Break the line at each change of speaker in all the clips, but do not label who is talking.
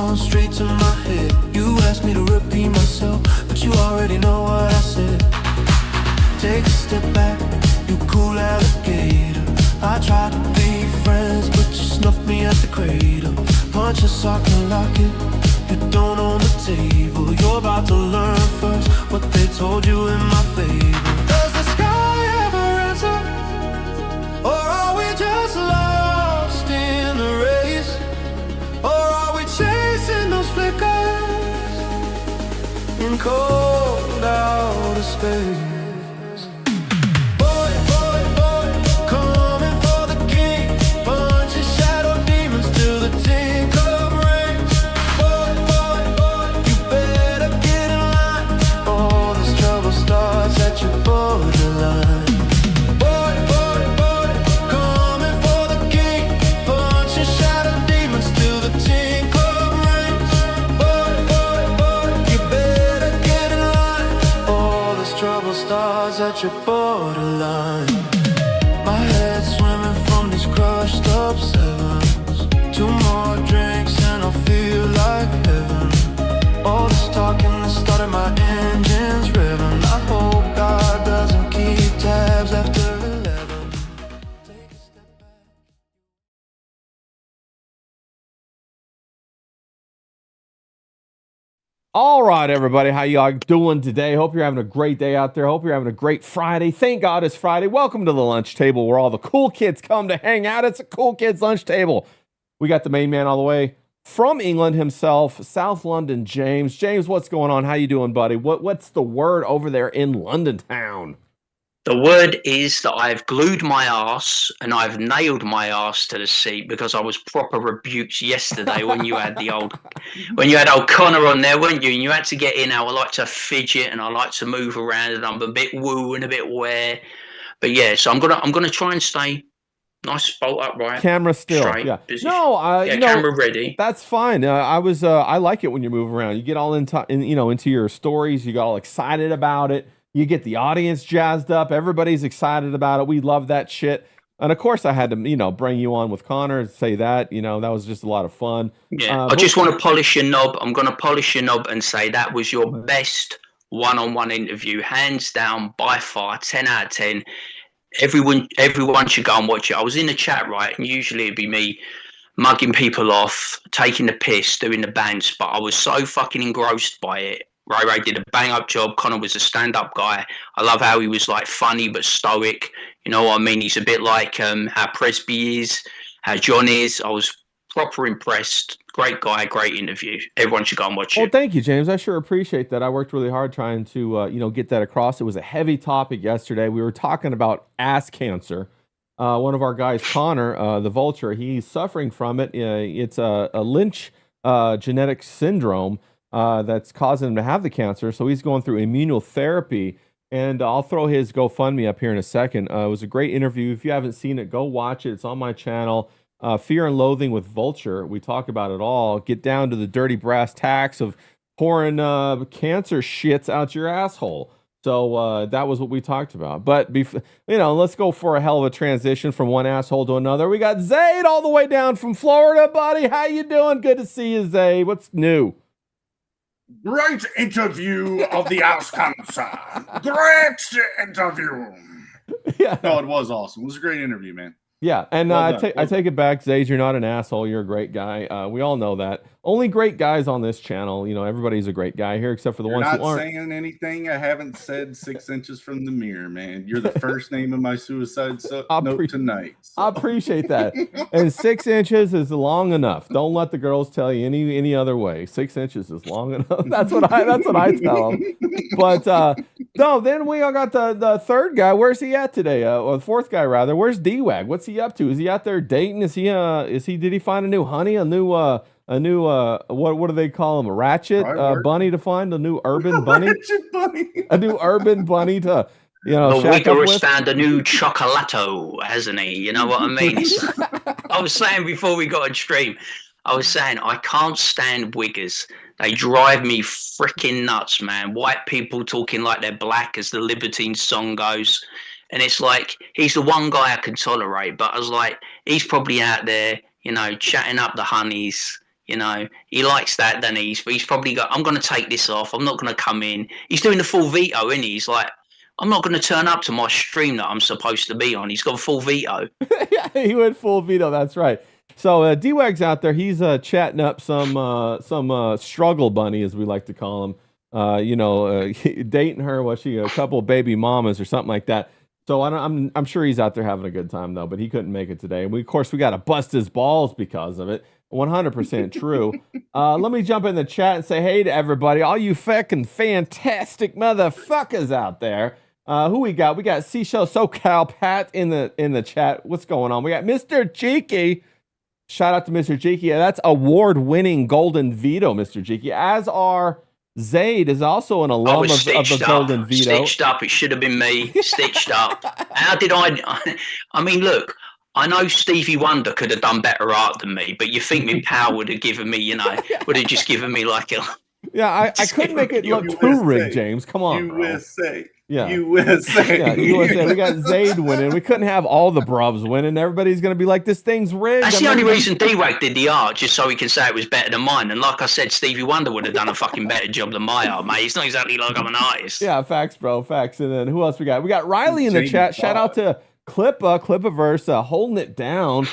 going straight to my head. You asked me to repeat myself, but you already know what I said. Take a step back, you cool alligator. I tried to be friends, but you snuffed me at the cradle. Punch a sock and lock it, you don't own the table. You're about to learn first what they told you in my favor. Does the sky ever answer? Or are we just lost in the race? Or are we chasing those flickers in cold outer space? At your borderline, my head swimming from these crushed up sevens. 2 more drinks and I'll feel like heaven. All this talking that started my engines revving. I hope God doesn't keep tabs after 11. Take a step back.
All right, everybody, how y'all doing today? Hope you're having a great day out there. Hope you're having a great Friday. Thank God it's Friday. Welcome to the lunch table where all the cool kids come to hang out. It's a cool kids lunch table. We got the main man all the way from England himself, South London, James. James, what's going on? How you doing, buddy? What's the word over there in London town?
The word is that I've glued my ass and I've nailed my ass to the seat because I was proper rebuked yesterday when you had old Connor on there, weren't you? And you had to get in. I like to fidget and I like to move around and I'm a bit woo and a bit where. But yeah, so I'm gonna try and stay nice, bolt upright,
camera still,
straight,
yeah.
position.
No,
camera ready.
That's fine. I like it when you move around. You get all into your stories. You got all excited about it. You get the audience jazzed up. Everybody's excited about it. We love that shit. And of course, I had to, bring you on with Connor and say that. That was just a lot of fun.
Yeah, I just want to polish your knob. I'm going to polish your knob and say that was your best one-on-one interview, hands down, by far, 10 out of 10. Everyone should go and watch it. I was in the chat, right, and usually it'd be me mugging people off, taking the piss, doing the bands, but I was so fucking engrossed by it. Ray did a bang-up job. Connor was a stand-up guy. I love how he was like funny but stoic. You know what I mean? He's a bit like how Presby is, how John is. I was proper impressed. Great guy, great interview. Everyone should go and watch it.
Well, thank you, James. I sure appreciate that. I worked really hard trying to get that across. It was a heavy topic yesterday. We were talking about ass cancer. One of our guys, Connor, the Vulture, he's suffering from it. It's a Lynch genetic syndrome. That's causing him to have the cancer. So he's going through immunotherapy. And I'll throw his GoFundMe up here in a second. It was a great interview. If you haven't seen it, go watch it. It's on my channel. Fear and Loathing with Vulture. We talk about it all. Get down to the dirty brass tacks of pouring cancer shits out your asshole. So that was what we talked about. But, let's go for a hell of a transition from one asshole to another. We got Zayd all the way down from Florida, buddy. How you doing? Good to see you, Zayd. What's new?
Great interview of the ass cancer. Great interview.
Yeah.
No, it was awesome. It was a great interview, man.
Yeah, and
Well
I
done.
take it back, Zayd. You're not an asshole. You're a great guy. We all know that. Only great guys on this channel. Everybody's a great guy here, except for the
You're
ones
not
who aren't.
saying anything I haven't said 6 inches from the mirror, man. You're the first name in my suicide note tonight. So.
I appreciate that. And 6 inches is long enough. Don't let the girls tell you any other way. 6 inches is long enough. That's what I tell them. But no, then we all got the third guy. Where's he at today? Or the fourth guy rather. Where's D-Wag? What's he up to? Is he out there dating? Did he find a new honey? A new what do they call him? A ratchet bunny to find a new urban bunny?
Ratchet bunny.
A new urban bunny to
The
shack up
Wiggerus
with?
found a new chocolato, hasn't he? You know what I mean? I was saying before we got on stream, I was saying I can't stand Wiggers. They drive me freaking nuts, man. White people talking like they're black, as the Libertines song goes. And it's like, he's the one guy I can tolerate. But I was like, he's probably out there, chatting up the honeys, You know, he likes that, doesn't he? He's probably got, I'm going to take this off. I'm not going to come in. He's doing the full veto, isn't he? He's like, I'm not going to turn up to my stream that I'm supposed to be on. He's got a full veto.
Yeah, he went full veto. That's right. So D-Wag's out there. He's chatting up some struggle bunny, as we like to call him. Dating her, a couple of baby mamas or something like that. So I'm sure he's out there having a good time though. But he couldn't make it today. Of course, we got to bust his balls because of it. 100% true. Let me jump in the chat and say hey to everybody, all you fucking fantastic motherfuckers out there. Who we got? We got Seashell SoCal Pat in the chat. What's going on? We got Mr. Cheeky. Shout out to Mr. Cheeky. That's award-winning Golden Veto, Mr. Cheeky. As are Zaid is also an alum of the Golden Veto.
Stitched up. It should have been me. Stitched up. How did I mean, look, I know Stevie Wonder could have done better art than me, but you think me pal would have given me, would have just given me like a...
Yeah, I couldn't make it look too rigged, James. Come on,
USA.
Bro. Yeah.
USA.
Yeah, USA. We got Zaid winning. We couldn't have all the bruvs winning. Everybody's going to be like, this thing's rigged.
That's the only reason D-Wag did the art, just so he can say it was better than mine. And like I said, Stevie Wonder would have done a fucking better job than my art, mate. It's not exactly like I'm an artist.
Yeah, facts, bro. Facts. And then who else we got? We got Riley in the chat. Shout out to Clippaverse, holding it down.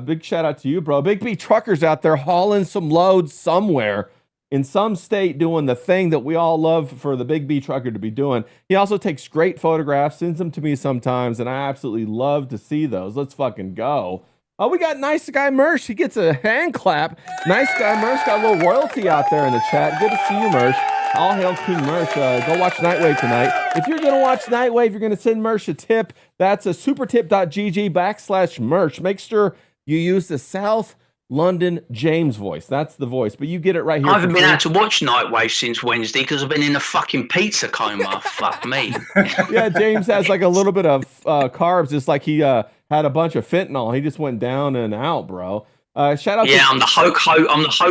Big shout out to you, bro. Big B truckers out there hauling some loads somewhere in some state, doing the thing that we all love for the Big B trucker to be doing. He also takes great photographs, sends them to me sometimes, and I absolutely love to see those. Let's fucking go. Oh, we got Nice Guy Merch. He gets a hand clap. Nice Guy Merch got a little royalty out there in the chat. Good to see you, Merch. All hail King Merch. Go watch Nightwave tonight. If you're going to watch Nightwave, you're going to send Merch a tip. That's a supertip.gg/merch. Make sure you use the South London James voice. That's the voice, but you get it right here.
I haven't been able to watch Nightwave since Wednesday because I've been in a fucking pizza coma. Fuck me.
Yeah, James has like a little bit of carbs. It's like he had a bunch of fentanyl. He just went down and out, bro. Shout out.
Yeah, I'm the Hulk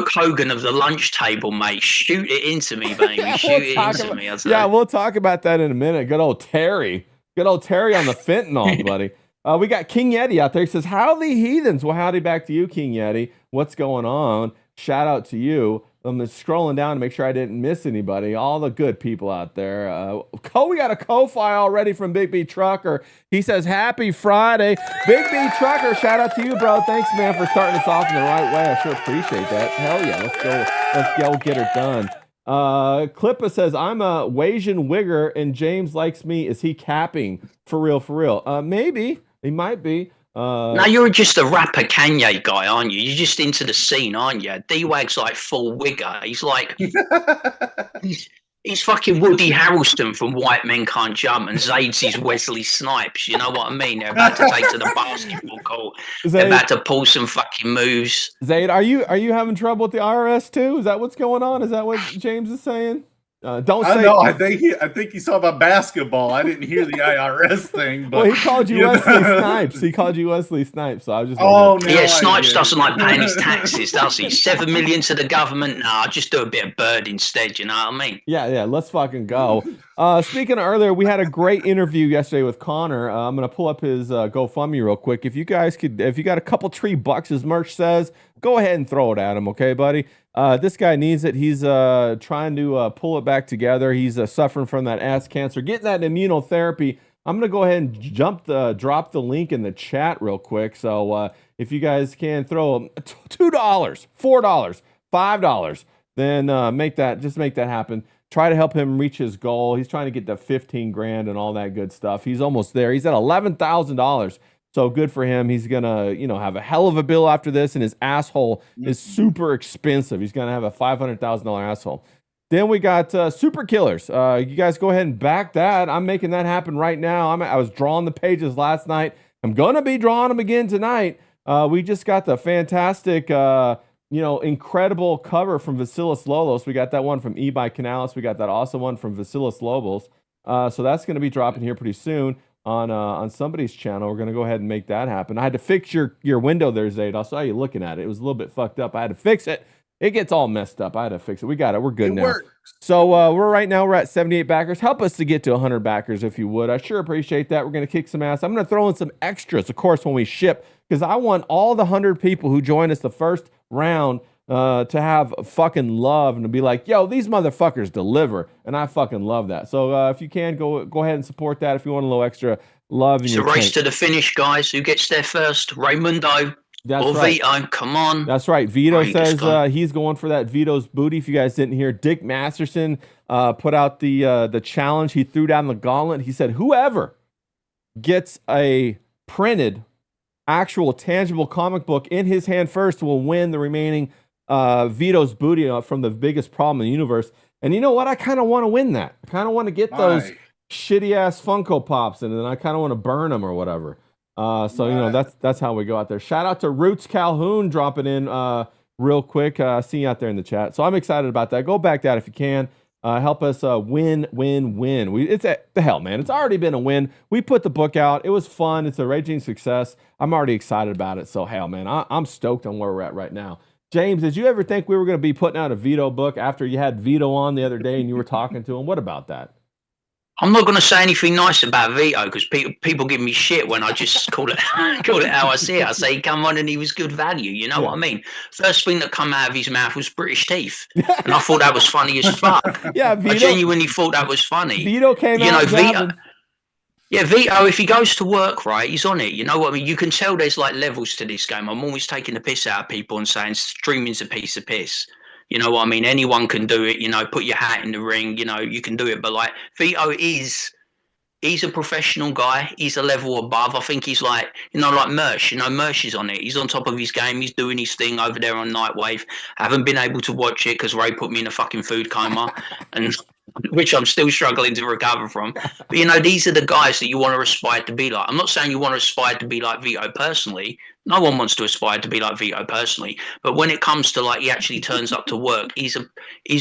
Hogan of the lunch table, mate. Shoot it into me, baby. Shoot it into me.
Yeah, we'll talk about that in a minute. Good old Terry on the fentanyl, buddy. We got King Yeti out there. He says, howdy heathens. Well, howdy back to you, King Yeti. What's going on? Shout out to you. I'm just scrolling down to make sure I didn't miss anybody. All the good people out there. We got a Ko-Fi already from Big B Trucker. He says, happy Friday. Big B Trucker, shout out to you, bro. Thanks, man, for starting us off in the right way. I sure appreciate that. Hell yeah, let's go get her done. Clippa says, I'm a Wasian wigger and James likes me. Is he capping? For real. Maybe. He might be.
Now you're just a rapper Kanye guy, aren't you? You're just into the scene, aren't you? D-Wag's like full wigger. He's like he's fucking Woody Harrelson from White Men Can't Jump, and Zaid's his Wesley Snipes. You know what I mean? They're about to take to the basketball court. They're about to pull some fucking moves.
Zaid, are you having trouble with the IRS too? Is that what's going on? Is that what James is saying? Don't say.
No, I think he saw about basketball. I didn't hear the IRS thing. But
well, he called you Wesley Snipes. He called you Wesley Snipes. So I was just.
Yeah, Snipes doesn't like paying his taxes, does he? 7 million to the government. Nah, just do a bit of bird instead. You know what I mean?
Yeah. Let's fucking go. Speaking of earlier, we had a great interview yesterday with Connor. I'm gonna pull up his GoFundMe real quick. If you guys could, if you got a couple $3, as Merch says, go ahead and throw it at him, okay, buddy? This guy needs it. He's trying to pull it back together. He's suffering from that ass cancer, getting that immunotherapy. I'm going to go ahead and drop the link in the chat real quick. So if you guys can throw $2, $4, $5, then make that happen. Try to help him reach his goal. He's trying to get to 15 grand and all that good stuff. He's almost there. He's at $11,000. So good for him. He's going to, have a hell of a bill after this, and his asshole is super expensive. He's going to have a $500,000 asshole. Then we got Super Killers. You guys go ahead and back that. I'm making that happen right now. I was drawing the pages last night. I'm going to be drawing them again tonight. We just got the fantastic, incredible cover from Vasilis Lolos. We got that one from E by Canalis. We got that awesome one from Vasilis Lobos. So that's going to be dropping here pretty soon on somebody's channel. We're going to go ahead and make that happen. I had to fix your window there, Zaid. I saw you looking at it. It was a little bit fucked up. I had to fix it. It gets all messed up. I had to fix it. We got it. We're good now. Works. So we're at 78 backers. Help us to get to 100 backers if you would. I sure appreciate that. We're going to kick some ass. I'm going to throw in some extras, of course, when we ship, because I want all the 100 people who join us the first round to have fucking love and to be like, yo, these motherfuckers deliver, and I fucking love that. So if you can, go ahead and support that if you want a little extra love.
It's a race to the finish, guys. Who gets there first? Raymundo or Vito? Come on.
That's right. Vito says he's going for that Vito's booty. If you guys didn't hear, Dick Masterson put out the challenge. He threw down the gauntlet. He said, whoever gets a printed, actual, tangible comic book in his hand first will win the remaining Vito's booty from the biggest problem in the universe. And you know what? I kind of want to win that. I kind of want to get those shitty ass Funko Pops, and then I kind of want to burn them or whatever. So you know, that's how we go out there. Shout out to Roots Calhoun dropping in real quick. See you out there in the chat. So I'm excited about that. Go back that if you can. Help us win. It's the hell, man. It's already been a win. We put the book out. It was fun. It's a raging success. I'm already excited about it. So hell, man, I'm stoked on where we're at right now. James, did you ever think we were going to be putting out a Vito book after you had Vito on the other day and you were talking to him? What about that?
I'm not going to say anything nice about Vito because people give me shit when I just call it how I see it. I say, come on, and he was good value. You know what I mean? First thing that come out of his mouth was British teeth. And I thought that was funny as fuck.
Yeah, Vito,
I genuinely thought that was funny.
Vito came out.
Vito. Yeah, Vito, if he goes to work, right, he's on it. You know what I mean? You can tell there's like levels to this game. I'm always taking the piss out of people and saying streaming's a piece of piss. You know what I mean? Anyone can do it, you know, put your hat in the ring, you know, you can do it. But like Vito he's a professional guy. He's a level above. I think he's like, you know, like Mersh. You know, Mersh is on it. He's on top of his game. He's doing his thing over there on Nightwave. I haven't been able to watch it because Ray put me in a fucking food coma, and which I'm still struggling to recover from. But, you know, these are the guys that you want to aspire to be like. I'm not saying you want to aspire to be like Vito personally. No one wants to aspire to be like Vito personally. But when it comes to like he actually turns up to work, he's a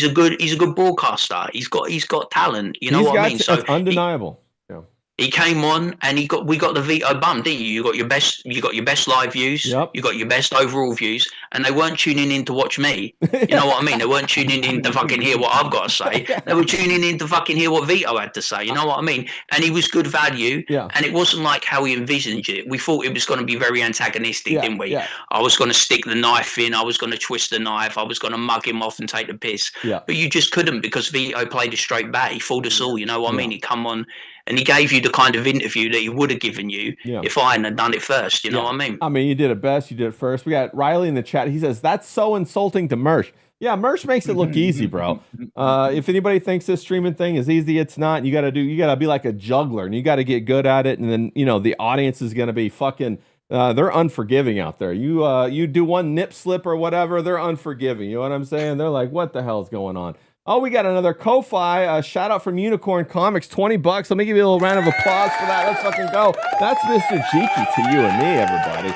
good broadcaster. He's got talent. You know what I mean?
So it's undeniable.
He came on and we got the Vito bum, didn't you? You got your best live views, you got your best overall views, and they weren't tuning in to watch me. You know what I mean? They weren't tuning in to fucking hear what I've got to say. They were tuning in to fucking hear what Vito had to say. You know what I mean? And he was good value. And it wasn't like how he envisioned it. We thought it was going to be very antagonistic, didn't we? I was going to stick the knife in. I was going to twist the knife. I was going to mug him off and take the piss. But you just couldn't because Vito played a straight bat. He fooled us all. You know what I mean? He come on. And he gave you the kind of interview that he would have given you if I hadn't done it first. You know what I mean?
I mean, you did it best. You did it first. We got Riley in the chat. He says, that's so insulting to Mersh. Yeah, Mersh makes it look easy, bro. If anybody thinks this streaming thing is easy, it's not. You got to be like a juggler, and you got to get good at it. And then, you know, the audience is going to be fucking, they're unforgiving out there. You do one nip slip or whatever, they're unforgiving. You know what I'm saying? They're like, what the hell's going on? Oh, we got another Ko-Fi shout out from Unicorn Comics, $20. Let me give you a little round of applause for that. Let's fucking go. That's Mr. Cheeky to you and me, everybody.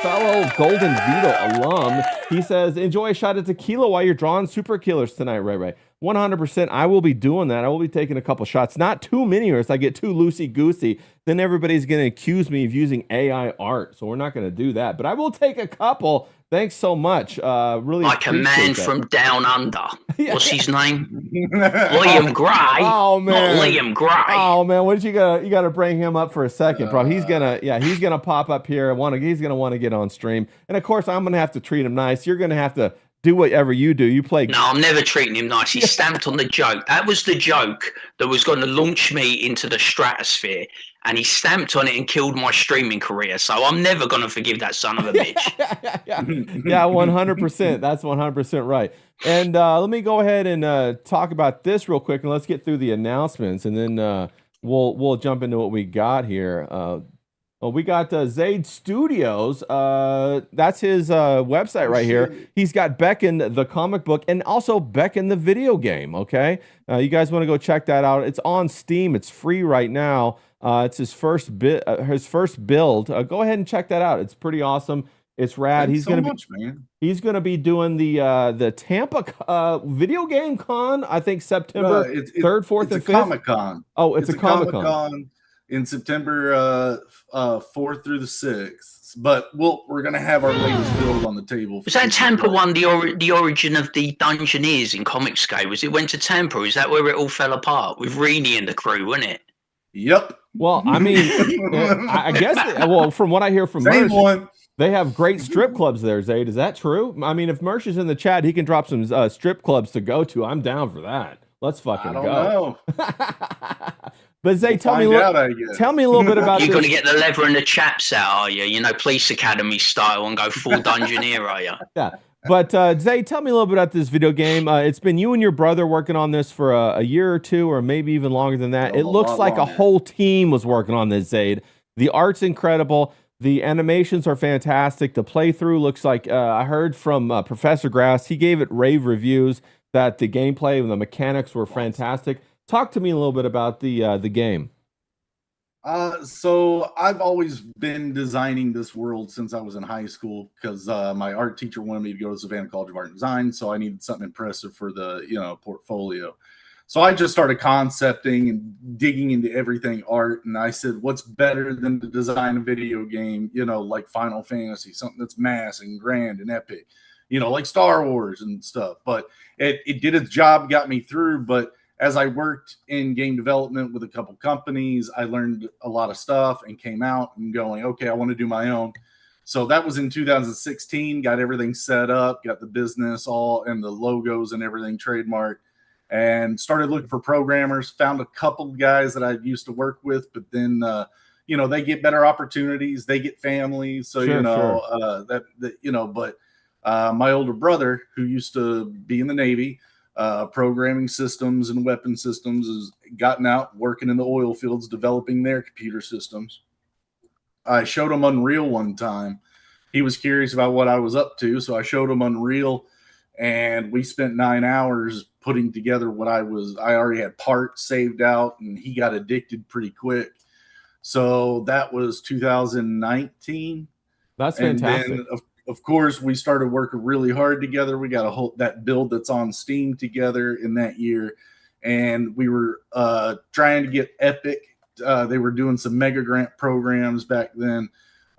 Fellow Golden Vito alum. He says, enjoy a shot of tequila while you're drawing super killers tonight, Ray. 100%. I will be doing that. I will be taking a couple shots. Not too many, or if I get too loosey-goosey, then everybody's going to accuse me of using AI art. So we're not going to do that. But I will take a couple. Thanks so much. Really
like a man from down under. What's his name? Liam Gray.
Oh man,
not Liam Gray.
Oh man, what did you got to bring him up for a second, bro? He's gonna pop up here. He's gonna want to get on stream, and of course I'm gonna have to treat him nice. You're gonna have to do whatever you do. You play.
No, I'm never treating him nice. He stamped on the joke. That was the joke that was going to launch me into the stratosphere. And he stamped on it and killed my streaming career. So I'm never going to forgive that son of a bitch.
Yeah, 100%. That's 100% right. And let me go ahead and talk about this real quick. And let's get through the announcements. And then we'll jump into what we got here. We got Zaid Studios. That's his website right here. He's got Beckon the comic book and also Beckon the video game. Okay, you guys want to go check that out? It's on Steam. It's free right now. It's his first build. Go ahead and check that out. It's pretty awesome. It's rad. He's gonna be doing the Tampa video game con. I think September 3rd, 4th, and 5th.
Comic-Con.
Oh, it's a Comic-Con
in September 4th through the 6th. But we're gonna have our latest build on the table.
Was that Tampa one the origin of the Dungeoneers in Comicsgate? Was it went to Tampa? Is that where it all fell apart with Reenie and the crew, wasn't it?
Yep.
Well, I mean, I guess. Well, from what I hear from
Same one.
They have great strip clubs there, Zaid. Is that true? I mean, if Mersh is in the chat, he can drop some strip clubs to go to. I'm down for that. Let's
I
fucking
don't
go.
know.
But Zaid,
We'll find out, I guess.
tell me a little bit about
You're
this.
going to get the leather and the chaps out, are you? You know, Police Academy style and go full Dungeoneer, are you?
Yeah. But Zaid, tell me a little bit about this video game. It's been you and your brother working on this for a year or two, or maybe even longer than that.
No,
It looks
lot
like a
longer.
whole team was working on this, Zaid. The art's incredible. The animations are fantastic. The playthrough looks like I heard from Professor Grass. He gave it rave reviews that the gameplay and the mechanics were fantastic. Talk to me a little bit about the game.
So I've always been designing this world since I was in high school because my art teacher wanted me to go to Savannah College of Art and Design, so I needed something impressive for the portfolio. So I just started concepting and digging into everything art, and I said, what's better than to design a video game, like Final Fantasy, something that's mass and grand and epic, like Star Wars and stuff. But it did its job, got me through, but as I worked in game development with a couple companies, I learned a lot of stuff and came out and going, okay, I want to do my own. So that was in 2016, got everything set up, got the business all and the logos and everything trademarked, and started looking for programmers, found a couple guys that I used to work with, but then, they get better opportunities, they get families. So,
Sure.
but my older brother who used to be in the Navy, programming systems and weapon systems, has gotten out working in the oil fields developing their computer systems. I showed him Unreal one time. He was curious about what I was up to, so I showed him Unreal, and we spent 9 hours putting together what I already had parts saved out, and he got addicted pretty quick. So that was 2019.
That's fantastic.
And then of course, we started working really hard together. We got that build that's on Steam together in that year, and we were trying to get Epic. They were doing some mega grant programs back then,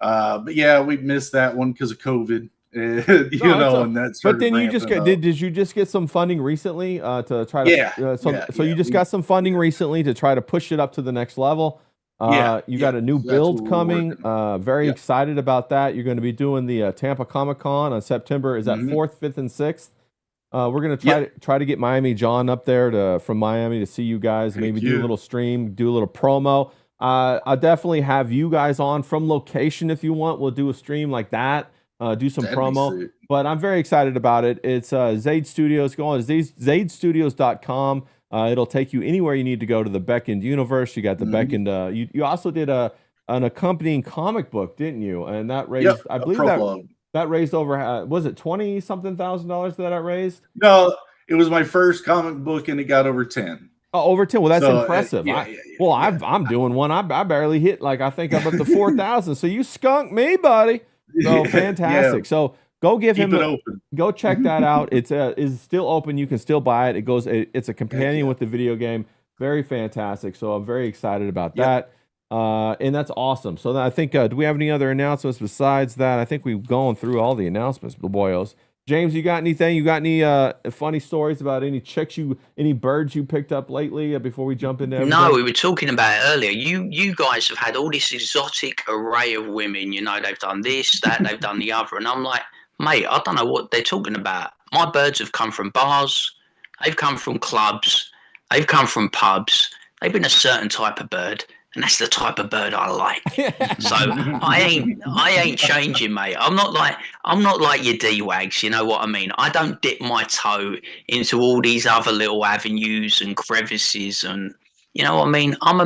but yeah, we missed that one because of COVID. And that's.
But then you just did you just get some funding recently to try to? So you just got some funding recently to try to push it up to the next level. You got a new build coming. Very excited about that. You're going to be doing the Tampa Comic Con on September. Is that 4th, 5th, and 6th? We're going to try to get Miami John up there from Miami to see you guys. Maybe do a little stream, do a little promo. I'll definitely have you guys on from location if you want. We'll do a stream like that. Do some promo. But I'm very excited about it. It's Zaid Studios. Go on zaidstudios.com. It'll take you anywhere you need to go to the Beckoned universe. You got the Beckoned. You also did an accompanying comic book, didn't you? And that raised, I believe that raised over, was it 20 something thousand dollars that raised?
No, it was my first comic book, and it got over 10.
Oh, over 10. Well, that's impressive. I'm doing one. I barely hit, I think I'm up to 4,000. So you skunked me, buddy. So fantastic.
Yeah.
So go give him
open.
Go check that out. It's still open. You can still buy it. It's a companion with the video game. Very fantastic. So I'm very excited about that. And that's awesome. So I think do we have any other announcements besides that? I think we've gone through all the announcements, boyos. James, you got anything? You got any funny stories about any chicks any birds you picked up lately before we jump into everything?
No, we were talking about it earlier. You guys have had all this exotic array of women. They've done this, that, they've done the other. And I'm like, mate, I don't know what they're talking about. My birds have come from bars. They've come from clubs. They've come from pubs. They've been a certain type of bird. And that's the type of bird I like. So I ain't changing, mate. I'm not like your D-wags, you know what I mean? I don't dip my toe into all these other little avenues and crevices, and you know what I mean? I'm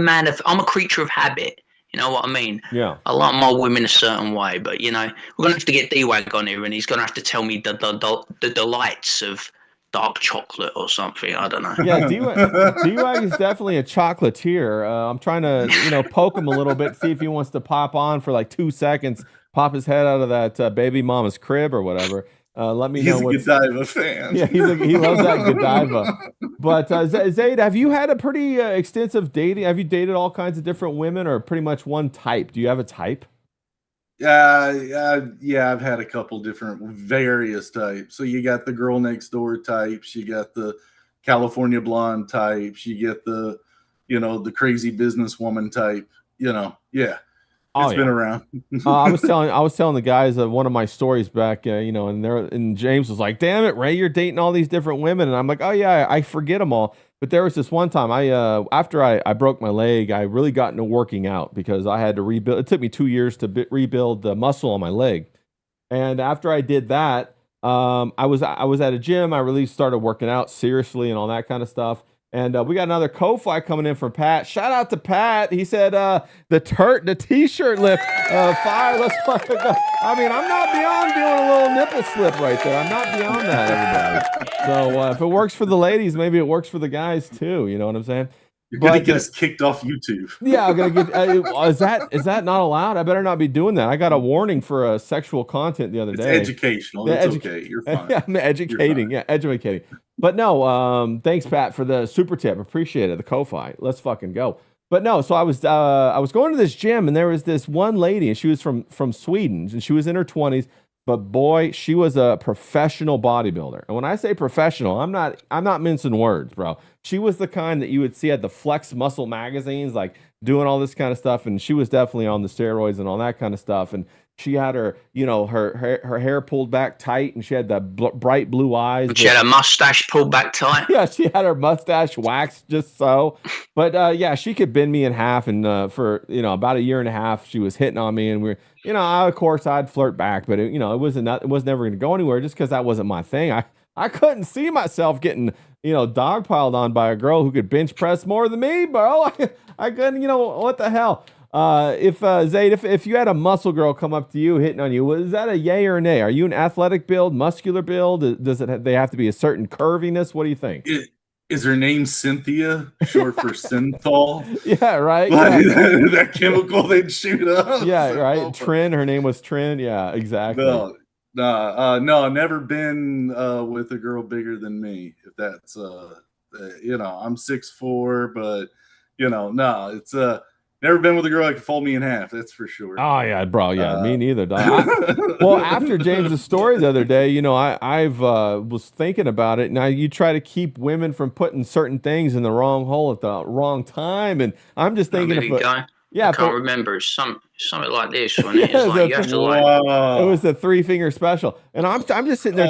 a creature of habit. You know what I mean?
Yeah.
I like my women a certain way, but we're gonna have to get D-Wag on here, and he's gonna have to tell me the delights of dark chocolate or something. I don't know.
Yeah, D-Wag is definitely a chocolatier. I'm trying to, poke him a little bit, see if he wants to pop on for 2 seconds, pop his head out of that baby mama's crib or whatever. Let me know.
He's a Godiva fan.
Yeah, he loves that Godiva. But Zaid, have you had a pretty extensive dating? Have you dated all kinds of different women, or pretty much one type? Do you have a type?
I've had a couple different various types. So you got the girl next door types, you got the California blonde types, you get the crazy businesswoman type,
Oh
It's been
yeah.
around.
I was telling the guys one of my stories back, and James was like, "Damn it, Ray, you're dating all these different women," and I'm like, "Oh yeah, I forget them all." But there was this one time after I broke my leg, I really got into working out because I had to rebuild. It took me 2 years to rebuild the muscle on my leg, and after I did that, I was at a gym. I really started working out seriously and all that kind of stuff. And we got another co-fly coming in from Pat. Shout out to Pat. He said the t-shirt lift fire. Let's fucking go. I mean, I'm not beyond doing a little nipple slip right there. I'm not beyond that, everybody. So if it works for the ladies, maybe it works for the guys too. You know what I'm saying?
You're gonna get us kicked off YouTube.
Yeah, I'm gonna get. Is that not allowed? I better not be doing that. I got a warning for sexual content the other day.
It's educational. It's okay. You're fine.
Yeah, I'm educating. Yeah, educating. But no, thanks, Pat, for the super tip. Appreciate it. The Ko-Fi. Let's fucking go. But no, so I was going to this gym, and there was this one lady, and she was from Sweden, and she was in her 20s. But boy, she was a professional bodybuilder. And when I say professional, I'm not mincing words, bro. She was the kind that you would see at the Flex Muscle magazines, like doing all this kind of stuff. And she was definitely on the steroids and all that kind of stuff. And she had her, her hair pulled back tight, and she had the bright blue eyes.
And she had a mustache pulled back tight.
Yeah, she had her mustache waxed just so. But yeah, she could bend me in half, and for about a year and a half, she was hitting on me, and of course I'd flirt back, but it was never going to go anywhere just because that wasn't my thing. I couldn't see myself getting dogpiled on by a girl who could bench press more than me, bro. I couldn't. What the hell? If Zayd, if you had a muscle girl come up to you hitting on you, is that a yay or a nay? Are you an athletic build, muscular build? Does they have to be a certain curviness? What do you think?
Is her name Cynthia, short for synthol?
Yeah, right.
Like,
Yeah.
that chemical they'd shoot up.
Yeah, right. Trin, her name was Trin. Yeah, exactly.
No, never been with a girl bigger than me. If that's I'm 6'4", but no, it's never been with a girl that can fold me in half. That's for sure.
Oh yeah, bro. Yeah, me neither. Well, after James's story the other day, I've was thinking about it. Now you try to keep women from putting certain things in the wrong hole at the wrong time, and I'm just thinking
I can't remember. Something like this one. It's like you have to
It was the 3-finger special, and I'm just sitting there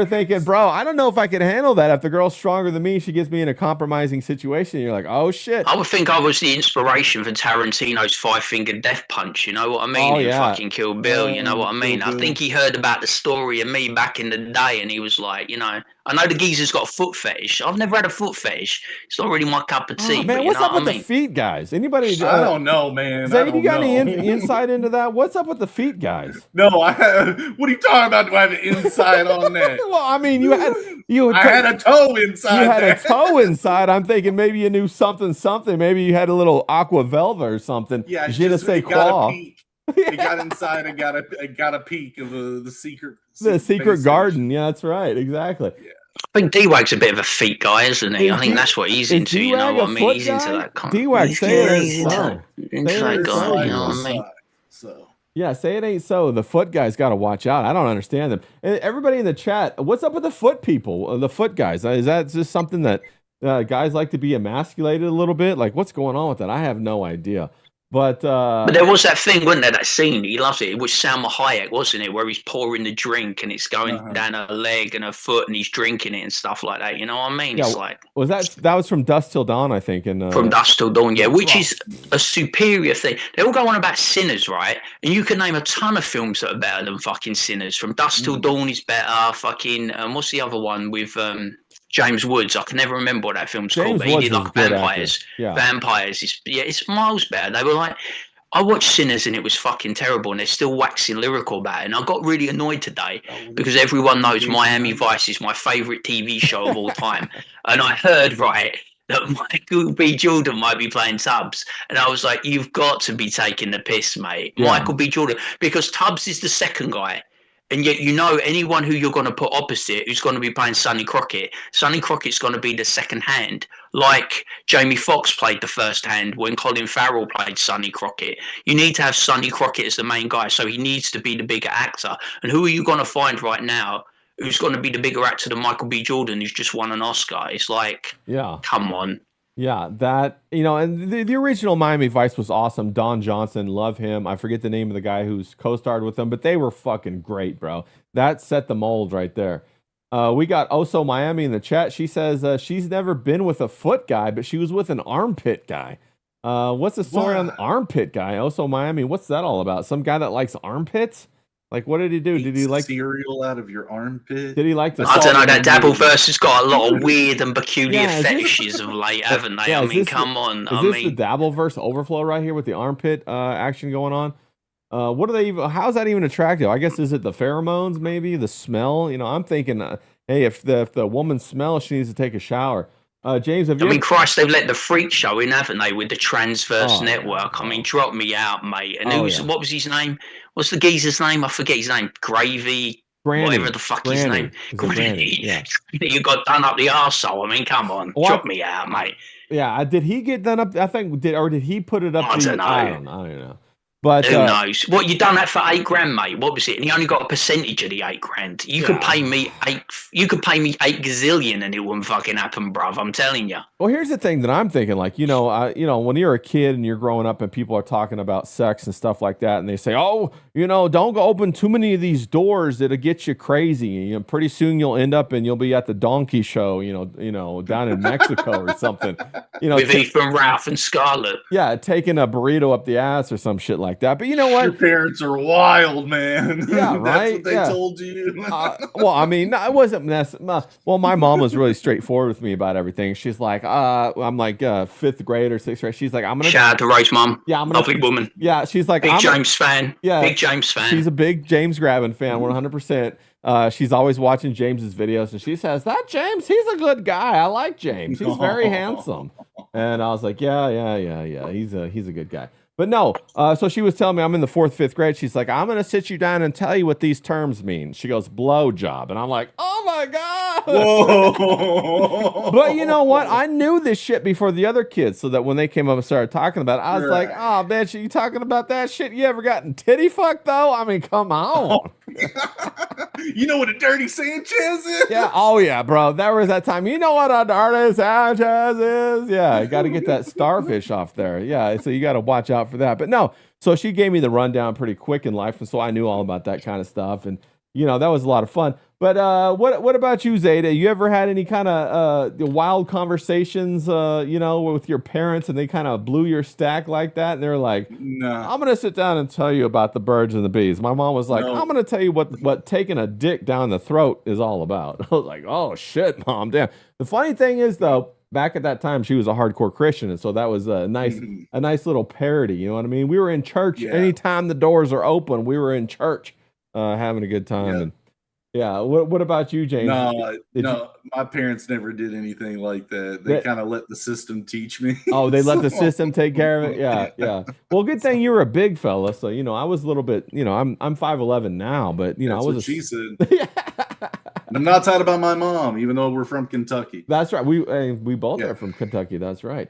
thinking, bro, I don't know if I can handle that. If the girl's stronger than me, she gets me in a compromising situation. You're like, oh shit.
I would think I was the inspiration for Tarantino's 5-finger death punch. You know what I mean?
Oh, yeah.
Fucking Kill Bill. You know what I mean? I think he heard about the story of me back in the day, and he was like, I know the geezer's got a foot fetish. I've never had a foot fetish. It's not really my cup of tea.
Man, what's up with the feet guys? Anybody?
I don't know, man.
Zayd, you got any insight into that? What's up with the feet guys?
No, what are you talking about? Do I have an insight on that?
Well, I mean, I
had a toe inside.
You had a toe inside. I'm thinking maybe you knew something. Maybe you had a little aqua velva or something.
Yeah,
je ne sais quoi.
It got inside and got a peek of the secret.
The secret garden. Yeah, that's right. Exactly.
Yeah.
I think D-Wag's a bit of a feet guy, isn't he? I think that's what he's into. You know what I mean? He's into that kind of.
D-Wag, say it ain't so.
Into that guy, you know what I mean?
So.
Yeah, say it ain't so. The foot guys got to watch out. I don't understand them. And everybody in the chat, what's up with the foot people? The foot guys? Is that just something that guys like to be emasculated a little bit? Like, what's going on with that? I have no idea. But
there was that thing, wasn't there? That scene, he loves it. It was Salma Hayek, wasn't it? Where he's pouring the drink and it's going down her leg and her foot, and he's drinking it and stuff like that. You know what I mean? Yeah, it's like
that was from Dusk Till Dawn, I think. And
from Dusk Till Dawn, yeah, which is a superior thing. They all go on about Sinners, right? And you can name a ton of films that are better than fucking Sinners. From Dusk Till Dawn is better. Fucking what's the other one with James Woods? I can never remember what that film's called, but he did like vampires. Yeah. Vampires. It's miles better. They were like, I watched Sinners and it was fucking terrible, and they're still waxing lyrical about it. And I got really annoyed today because everyone knows Miami Vice is my favorite TV show of all time. And I heard, right, that Michael B. Jordan might be playing Tubbs. And I was like, you've got to be taking the piss, mate. Yeah. Michael B. Jordan, because Tubbs is the second guy. And yet, anyone who you're going to put opposite who's going to be playing Sonny Crockett Crocket's going to be the second hand, like Jamie Foxx played the first hand when Colin Farrell played Sonny Crockett. You need to have Sonny Crockett as the main guy, so he needs to be the bigger actor. And who are you going to find right now who's going to be the bigger actor than Michael B. Jordan, who's just won an Oscar? It's like, come on.
Yeah, that, and the original Miami Vice was awesome. Don Johnson, love him. I forget the name of the guy who's co-starred with them, but they were fucking great, bro. That set the mold right there. We got Oso Miami in the chat. She says she's never been with a foot guy, but she was with an armpit guy. What's the story on the armpit guy? Oso Miami, what's that all about? Some guy that likes armpits? Like, what did he do? Did he like
cereal out of your armpit?
Did he like to?
I don't know. That Dabbleverse has got a lot of weird and peculiar fetishes of late, haven't they? I mean, come on.
Is this the Dabbleverse overflow right here with the armpit action going on? What do they even? How's that even attractive? I guess is it the pheromones? Maybe the smell. I'm thinking, hey, if the woman smells, she needs to take a shower. James, have you?
I mean, Christ, they've let the freak show in, haven't they, with the Transverse Network? I mean, drop me out, mate. And what was his name? What's the geezer's name? I forget his name. Gravy.
Granny.
Whatever the fuck his name.
Granny. Yeah.
You got done up the arsehole. I mean, come on. Drop me out, mate.
Yeah. Did he get done up? I think did he put it up?
I don't know.
I don't know. But
who knows? What, you done that for $8,000, mate? What was it? And he only got a percentage of the $8,000. You could pay me You could pay me 8 gazillion, and it wouldn't fucking happen, bruv. I'm telling you.
Well, here's the thing that I'm thinking. Like, when you're a kid and you're growing up, and people are talking about sex and stuff like that, and they say, "Oh, don't go open too many of these doors; it'll get you crazy. Pretty soon you'll end up and you'll be at the donkey show, down in Mexico or something.
With Ethan, Ralph, and Scarlett.
Yeah, taking a burrito up the ass or some shit like that. But you know what?
Your parents are wild, man.
Yeah, right.
That's what they told you.
Well, I mean, it wasn't well, my mom was really straightforward with me about everything. She's like, I'm like 5th grade or 6th grade. She's like, I'm gonna
shout out to Rose mom.
Yeah,
lovely woman.
Yeah, she's like,
big James fan.
Yeah,
big James fan.
She's a big James Graben fan, 100%. She's always watching James's videos, and she says, "That James, he's a good guy. I like James. He's very handsome." And I was like, yeah. He's a good guy. But no, so she was telling me I'm in the 4th, 5th grade. She's like, "I'm gonna sit you down and tell you what these terms mean." She goes, "Blow job," and I'm like, "Oh my god!" Whoa. But you know what? I knew this shit before the other kids, so that when they came up and started talking about it, I was like, "Oh man, you talking about that shit? You ever gotten titty fucked though? I mean, come on."
You know what a dirty Sanchez is?
Yeah. Oh yeah, bro. That was that time. You know what a dirty Sanchez is? Yeah. You got to get that starfish off there. Yeah. So you got to watch out for that. But no. So she gave me the rundown pretty quick in life, and so I knew all about that kind of stuff, and that was a lot of fun. But what about you, Zeta? You ever had any kind of wild conversations, with your parents, and they kind of blew your stack like that? And they're like,
"No,
I'm gonna sit down and tell you about the birds and the bees." My mom was like, "I'm gonna tell you what taking a dick down the throat is all about." I was like, "Oh shit, mom, damn." The funny thing is, though, back at that time, she was a hardcore Christian, and so that was a nice little parody. You know what I mean? We were in church anytime the doors are open. We were in church, having a good time.
Yeah.
And yeah. What about you, James?
No, my parents never did anything like that. They kind of let the system teach me.
Oh, they let the system take care of it. Yeah. Well, good thing you were a big fella, so I was a little bit. I'm 5'11" now, but
That's
I was.
What she said. I'm not talking about my mom, even though we're from Kentucky.
That's right. We both are from Kentucky. That's right.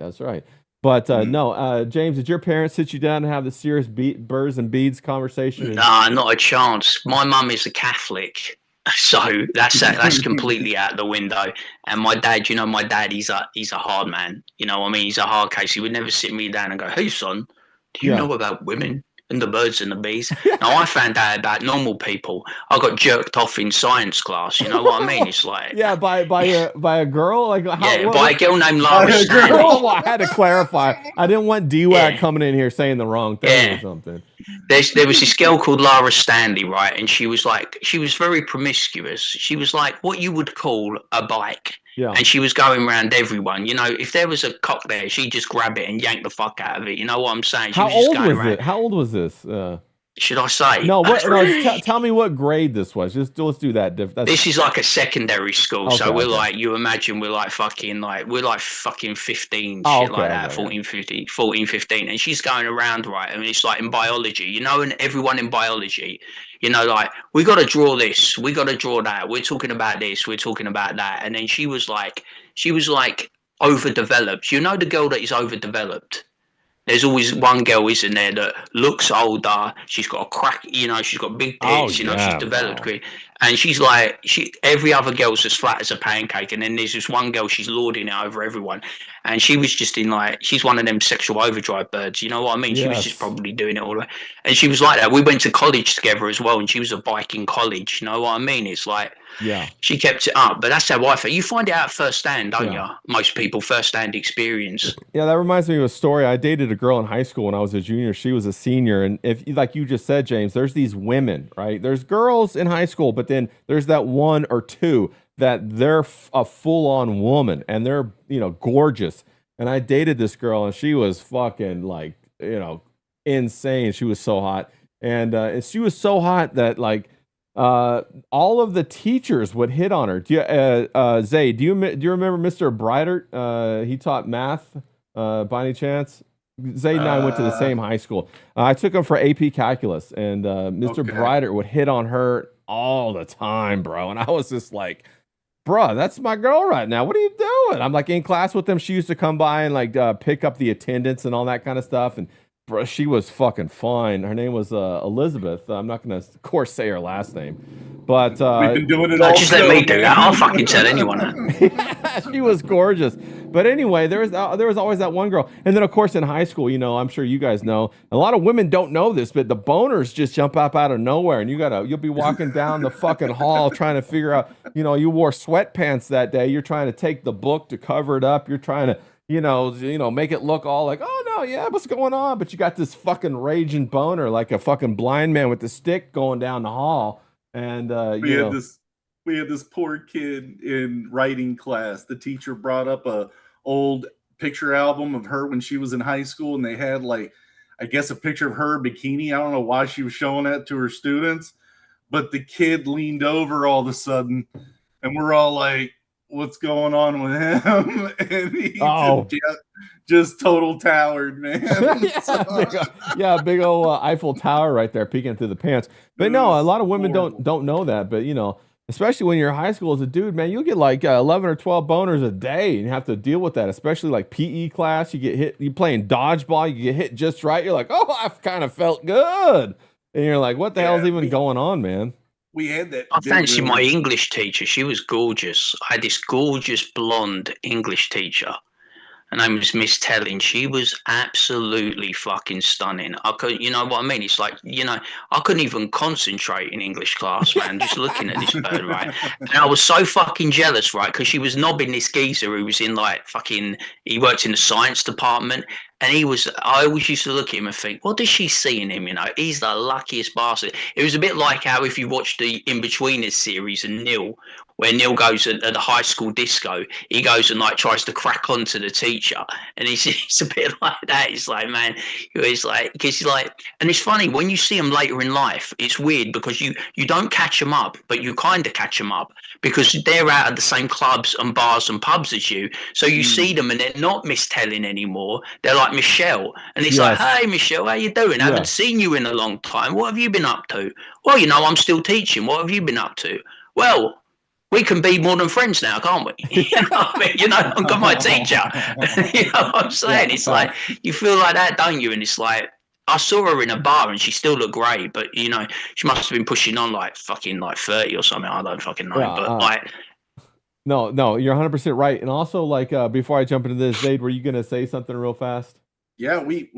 But no, James, did your parents sit you down and have the serious birds and beads conversation?
Nah, not a chance. My mum is a Catholic. So that's completely out the window. And my dad, he's a hard man. He's a hard case. He would never sit me down and go, "Hey son, do you know about women and the birds and the bees?" Now I found out about normal people. I got jerked off in science class. You know what I mean? It's like
by a girl, like
by a girl named Lara Stanley.
Well, I had to clarify. I didn't want DWAC coming in here saying the wrong thing or something.
There was this girl called Lara Stanley, right? And she was very promiscuous. She was like what you would call a bike.
Yeah.
And she was going around everyone. If there was a cock there, she'd just grab it and yank the fuck out of it. You know what I'm saying?
How old was this?
Should I say?
No, tell me what grade this was. Let's do that.
This is like a secondary school. Okay, so we're like, you imagine we're like fucking 15, shit like that, 14, 15. And she's going around, right? I mean, it's like in biology, and everyone in biology, like, we got to draw this, we got to draw that. We're talking about this, we're talking about that. And then she was like overdeveloped. The girl that is overdeveloped. there's always one girl, isn't there, that looks older. She's got a crack, she's got big tits, she's developed great. And she's like, every other girl's as flat as a pancake. And then there's this one girl, she's lording it over everyone. And she was just she's one of them sexual overdrive birds. You know what I mean? She was just probably doing it all the way. And she was like that. We went to college together as well. And she was a Viking college. You know what I mean? It's like, she kept it up. But that's how I feel. You find it out firsthand, don't you? Most people, firsthand experience.
Yeah, that reminds me of a story. I dated a girl in high school when I was a junior. She was a senior. And if, like you just said, James, there's these women, right? There's girls in high school, but then there's that one or two that they're a full-on woman and they're, gorgeous. And I dated this girl and she was fucking like, insane. She was so hot. And she was so hot that like all of the teachers would hit on her. Zay, do you remember Mr. Breitert? He taught math by any chance? Zay and I went to the same high school. I took him for AP Calculus, and Mr. Breitert would hit on her all the time, bro. And I was just like, bro, that's my girl right now. What are you doing? I'm like in class with them. She used to come by and like pick up the attendance and all that kind of stuff. And bro, she was fucking fine. Her name was Elizabeth. I'm not going to, of course, say her last name. But
we've been doing it all.
Just let me do that. I'll fucking tell anyone.
She was gorgeous. But anyway, there was always that one girl. And then, of course, in high school, I'm sure you guys know, a lot of women don't know this, but the boners just jump up out of nowhere. And you'll be walking down the fucking hall trying to figure out, you wore sweatpants that day. You're trying to take the book to cover it up. You're trying to, make it look all like, oh no, yeah, what's going on? But you got this fucking raging boner, like a fucking blind man with the stick going down the hall. And
we had this poor kid in writing class. The teacher brought up a old picture album of her when she was in high school, and they had like, I guess, a picture of her bikini. I don't know why she was showing that to her students, but the kid leaned over all of a sudden, and we're all like, what's going on with him? And he just total towered, man.
Big old Eiffel Tower right there peeking through the pants. But no, a lot of women don't know that. But especially when you're in high school as a dude, man, you'll get like 11 or 12 boners a day, and you have to deal with that. Especially like PE class, you get hit. You playing dodgeball, you get hit just right. You're like, oh, I kind of felt good, and you're like, what the hell's even going on, man?
We had that.
I fancy my English teacher. She was gorgeous. I had this gorgeous blonde English teacher. Her name was Miss Telling. She was absolutely fucking stunning. I couldn't, you know what I mean? It's like, I couldn't even concentrate in English class, man, just looking at this bird, right? And I was so fucking jealous, right? Because she was knobbing this geezer who was in like he worked in the science department. And I always used to look at him and think, what does she see in him? He's the luckiest bastard. It was a bit like how if you watch the In-Betweeners series and Neil, where Neil goes at the high school disco, he goes and like tries to crack on to the teacher. And it's a bit like that. It's like, man, it's like, because and it's funny when you see them later in life, it's weird because you don't catch them up, but you kind of catch them up because they're out of the same clubs and bars and pubs as you. So you see them and they're not mistelling anymore. They're like Michelle. And it's like, hey, Michelle, how you doing? I haven't seen you in a long time. What have you been up to? Well, I'm still teaching. What have you been up to? Well, we can be more than friends now, can't we? I've got my teacher. You know what I'm saying? It's like, you feel like that, don't you? And it's like, I saw her in a bar and she still looked great, but she must have been pushing on like fucking like 30 or something. I don't fucking know. But
No, you're 100% right. And also, like, before I jump into this, Zaid, were you gonna say something real fast?
Yeah, we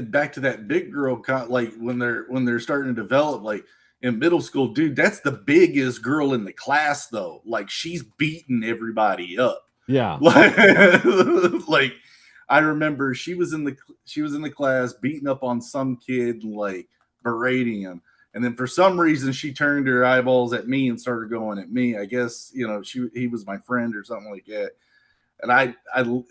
back to that big girl, like when they're starting to develop, like in middle school, dude, that's the biggest girl in the class, though. Like she's beating everybody up.
Yeah.
Like I remember she was in the class beating up on some kid, like berating him. And then for some reason she turned her eyeballs at me and started going at me. I guess, he was my friend or something like that. And I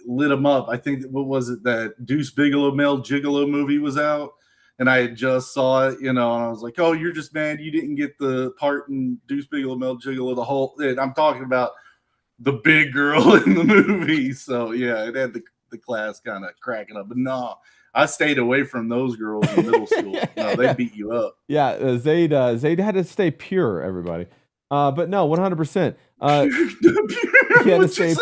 lit him up. I think, what was it, that Deuce Bigelow Male Gigolo movie was out, and I had just saw it, and I was like, oh, you're just mad you didn't get the part in Deuce Bigelow Male Gigolo, the whole. I'm talking about the big girl in the movie. So yeah, it had the class kind of cracking up. But no, I stayed away from those girls in middle school. No, they beat you up.
Yeah, Zaid had to stay pure, everybody. But no, 100%. He had to say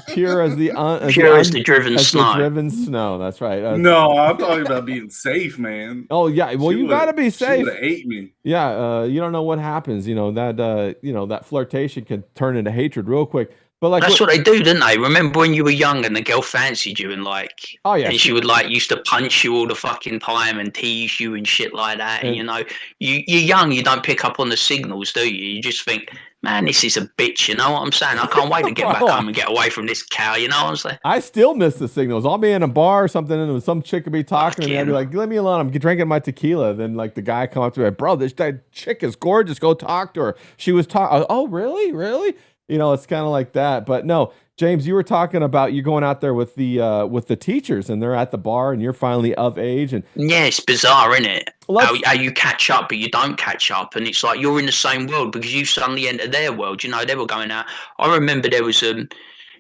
pure as the
Pure as the driven snow.
driven snow. That's right.
No, I'm talking about being safe, man.
Oh yeah, well you gotta be safe.
She would have ate me.
Yeah, you don't know what happens. You know that flirtation can turn into hatred real quick. But like
that's what they do, don't they? Remember when you were young and the girl fancied you and like,
oh yeah,
and she would like used to punch you all the fucking time and tease you and shit like that. And you know, you're young, you don't pick up on the signals, do you? You just think, man, this is a bitch. You know what I'm saying? I can't wait to get back home and get away from this cow. You know what I'm saying?
I still miss the signals. I'll be in a bar or something, and some chick would be talking to me. I'd be like, "Leave me alone. I'm drinking my tequila." Then like the guy come up to me, bro, that chick is gorgeous. Go talk to her. She was talking. Oh, really? You know, it's kind of like that. But no, James, you were talking about you going out there with the teachers, and they're at the bar, and you're finally of age. And
yeah, it's bizarre, isn't it? How you catch up, but you don't catch up, and it's like you're in the same world because you suddenly enter their world. You know, they were going out. I remember there was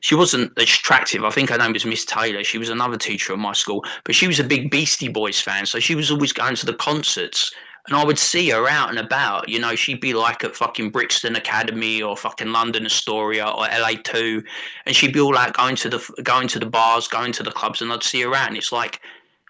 she wasn't attractive. I think her name was Miss Taylor. She was another teacher at my school, but she was a big Beastie Boys fan, so she was always going to the concerts. And I would see her out and about, you know, she'd be like at fucking Brixton Academy or fucking London Astoria or LA2, and she'd be all like going to the bars, going to the clubs, and I'd see her out, and it's like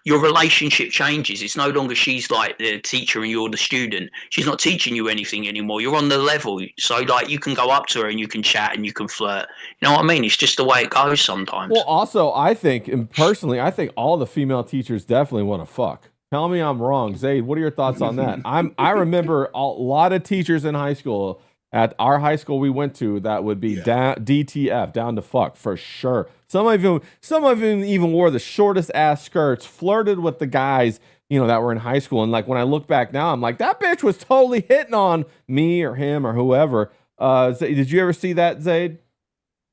your relationship changes. It's no longer she's like the teacher and you're the student. She's not teaching you anything anymore. You're on the level, so like you can go up to her and you can chat and you can flirt. You know what I mean? It's just the way it goes sometimes.
Well, also, I think, and personally, I think all the female teachers definitely want to fuck. Tell me I'm wrong. Zaid, what are your thoughts on that? I remember a lot of teachers in high school, at our high school we went to, that would be DTF, down to fuck, for sure. Some of them even wore the shortest ass skirts, flirted with the guys, you know, that were in high school. And like when I look back now, I'm like, that bitch was totally hitting on me or him or whoever. Did you ever see that, Zaid?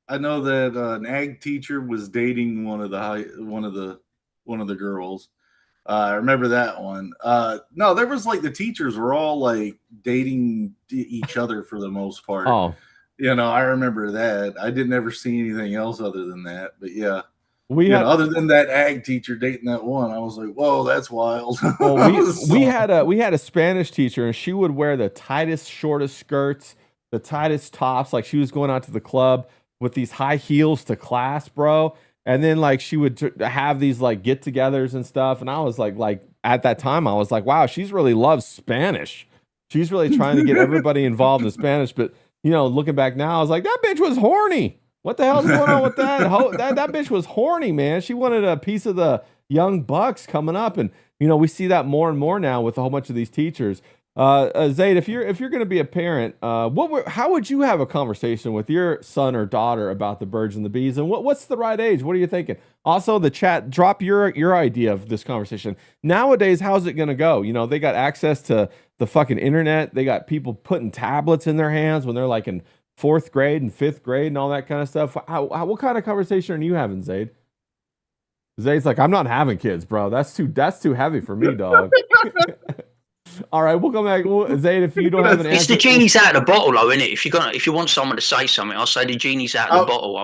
I know that an ag teacher was dating one of the girls. I remember that one. No, there was like the teachers were all like dating each other for the most part.
Oh,
you know, I remember that. I didn't ever see anything else other than that. But yeah, other than that ag teacher dating that one, I was like, whoa, that's wild.
Well, we had a Spanish teacher, and she would wear the tightest, shortest skirts, the tightest tops, like she was going out to the club with these high heels to class, bro. And then like she would have these like get-togethers and stuff, and I was like at that time I was like, wow, she's really loves Spanish. She's really trying to get everybody involved in Spanish. But you know, looking back now, I was like, that bitch was horny. What the hell's going on with that? That bitch was horny, man. She wanted a piece of the young bucks coming up, and you know we see that more and more now with a whole bunch of these teachers. Zaid, if you're going to be a parent, how would you have a conversation with your son or daughter about the birds and the bees, and what's the right age? What are you thinking? Also, the chat, drop your idea of this conversation. Nowadays, how's it going to go? You know, they got access to the fucking internet. They got people putting tablets in their hands when they're like in 4th grade and 5th grade and all that kind of stuff. What kind of conversation are you having, Zaid? Zaid's like, I'm not having kids, bro. That's too heavy for me, dog. All right, we'll come back. Zaid, if you don't have an answer,
it's the genie's out of the bottle, though, isn't it? If you want someone to say something, I'll say the genie's out of the bottle.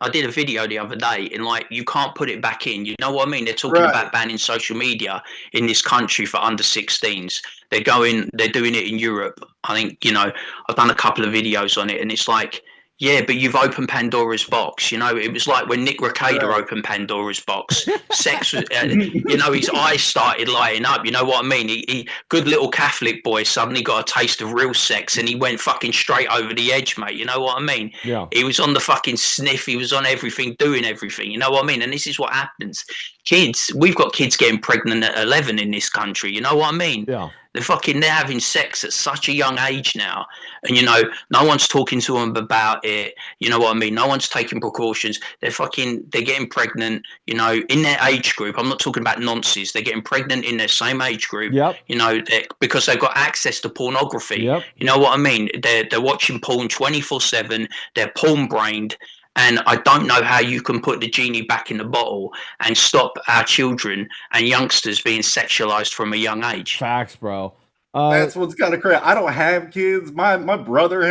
I did a video the other day, and like you can't put it back in. You know what I mean? They're talking about banning social media in this country for under 16s. They're doing it in Europe. I think, you know, I've done a couple of videos on it, and it's like, yeah, but you've opened Pandora's box. You know, it was like when Nick Recader opened Pandora's box. Sex was, you know, his eyes started lighting up. You know what I mean? He good little Catholic boy suddenly got a taste of real sex, and he went fucking straight over the edge, mate. You know what I mean?
Yeah.
He was on the fucking sniff. He was on everything, doing everything. You know what I mean? And this is what happens. Kids, we've got kids getting pregnant at 11 in this country. You know what I mean?
Yeah.
They're having sex at such a young age now, and you know, no one's talking to them about it. You know what I mean? No one's taking precautions. They're getting pregnant, you know, in their age group. I'm not talking about nonsense. They're getting pregnant in their same age group.
Yep.
You know, because they've got access to pornography.
Yep.
You know what I mean? They're watching porn 24/7. They're porn brained. And I don't know how you can put the genie back in the bottle and stop our children and youngsters being sexualized from a young age.
Facts, bro.
That's what's kind of crazy. I don't have kids. My little brother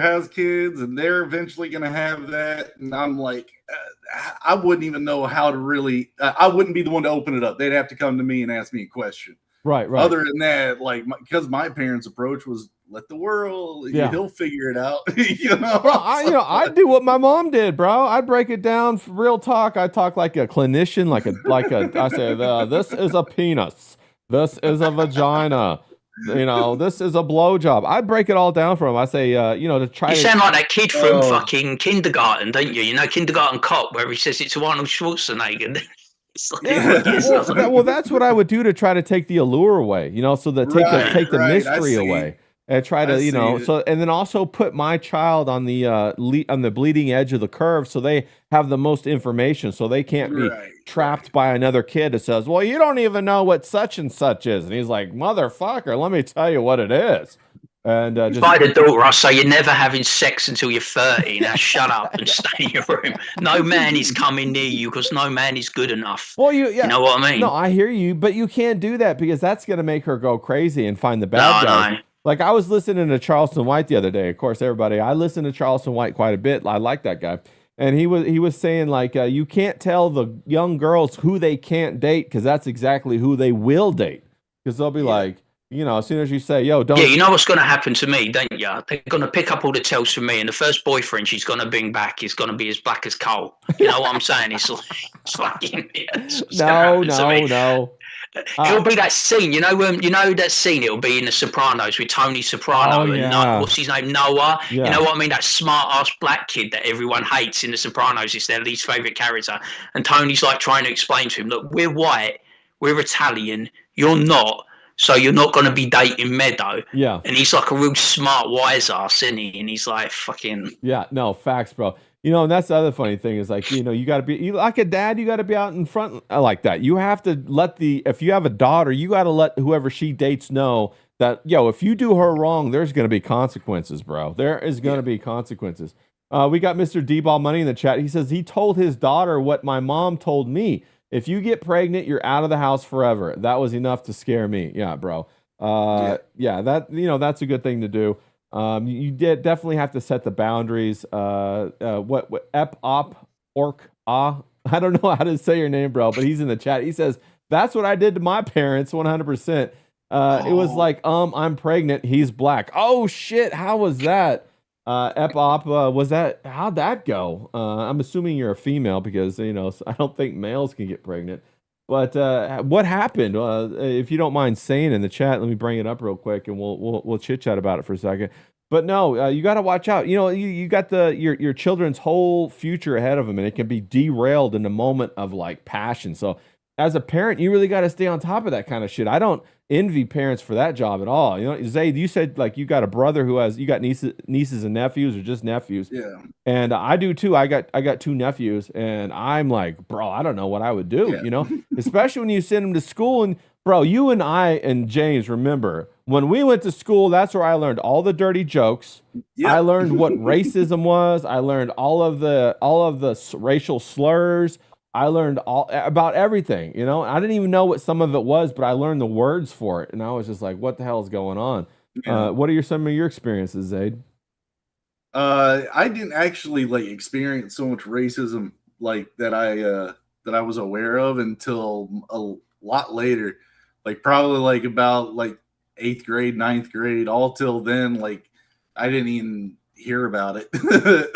has kids, and they're eventually going to have that. And I'm like, I wouldn't even know how to really. I wouldn't be the one to open it up. They'd have to come to me and ask me a question.
Right, right.
Other than that, like, because my parents' approach was let the world, he'll figure it out.
Bro, I do what my mom did, bro. I break it down, real talk. I talk like a clinician, I say, this is a penis, this is a vagina, this is a blowjob. I break it all down for him. I say, to try.
You sound like that kid from fucking kindergarten, don't you? Kindergarten Cop, where he says it's Arnold Schwarzenegger.
Well, that's what I would do to try to take the allure away, so that take the mystery away, and try to, so, and then also put my child on the bleeding edge of the curve, so they have the most information, so they can't be trapped by another kid that says, well, you don't even know what such and such is, and he's like, motherfucker, let me tell you what it is. And just
by the daughter, I say you're never having sex until you're 30. Now shut up and stay in your room. No man is coming near you because no man is good enough.
Well, you know
what I mean?
No, I hear you, but you can't do that because that's going to make her go crazy and find the bad guys. No. Like I was listening to Charleston White the other day. Of course, I listen to Charleston White quite a bit. I like that guy. And he was saying like you can't tell the young girls who they can't date because that's exactly who they will date. Because they'll be like, as soon as you say, yo, don't.
Yeah, you know what's going to happen to me, don't you? They're going to pick up all the tells from me, and the first boyfriend she's going to bring back is going to be as black as coal. You know what I'm saying? It's fucking.
No.
It'll be that scene, that scene. It'll be in The Sopranos with Tony Soprano and what's his name, Noah. Yeah. You know what I mean? That smart ass black kid that everyone hates in The Sopranos. It's their least favorite character, and Tony's like trying to explain to him, look, we're white, we're Italian, you're not. So you're not going to be dating Meadow.
Yeah.
And he's like a real smart, wise ass, isn't he? And he's like, fucking.
Yeah, no, facts, bro. And that's the other funny thing is like, you got to be, like a dad, you got to be out in front like that. You have to if you have a daughter, you got to let whoever she dates know that, if you do her wrong, there's going to be consequences, bro. There is going to be consequences. We got Mr. D-Ball Money in the chat. He says he told his daughter what my mom told me. If you get pregnant, you're out of the house forever. That was enough to scare me. Yeah, bro. That's a good thing to do. You definitely have to set the boundaries. What ep op orc ah? I don't know how to say your name, bro, but he's in the chat. He says that's what I did to my parents. 100%. It was like, I'm pregnant. He's black. Oh shit! How was that? Epop, was that, how'd that go? I'm assuming you're a female because, I don't think males can get pregnant. But what happened? If you don't mind saying in the chat, let me bring it up real quick and we'll chit chat about it for a second. But no, you got to watch out. You got your children's whole future ahead of them, and it can be derailed in a moment of like passion. So as a parent, you really got to stay on top of that kind of shit. I don't envy parents for that job at all. Zayd, you said like you got a brother you got nieces and nephews, or just nephews.
Yeah.
And I do too. I got two nephews, and I'm like, bro, I don't know what I would do. Especially when you send them to school. And bro, you and I and James remember when we went to school. That's where I learned all the dirty jokes. Yep. I learned what racism was. I learned all of the racial slurs. I learned all about everything, I didn't even know what some of it was, but I learned the words for it. And I was just like, what the hell is going on? Yeah. What are some of your experiences, Zayd?
I didn't actually like experience so much racism like that I was aware of until a lot later, like probably like about like 8th grade, 9th grade, all till then, like I didn't even hear about it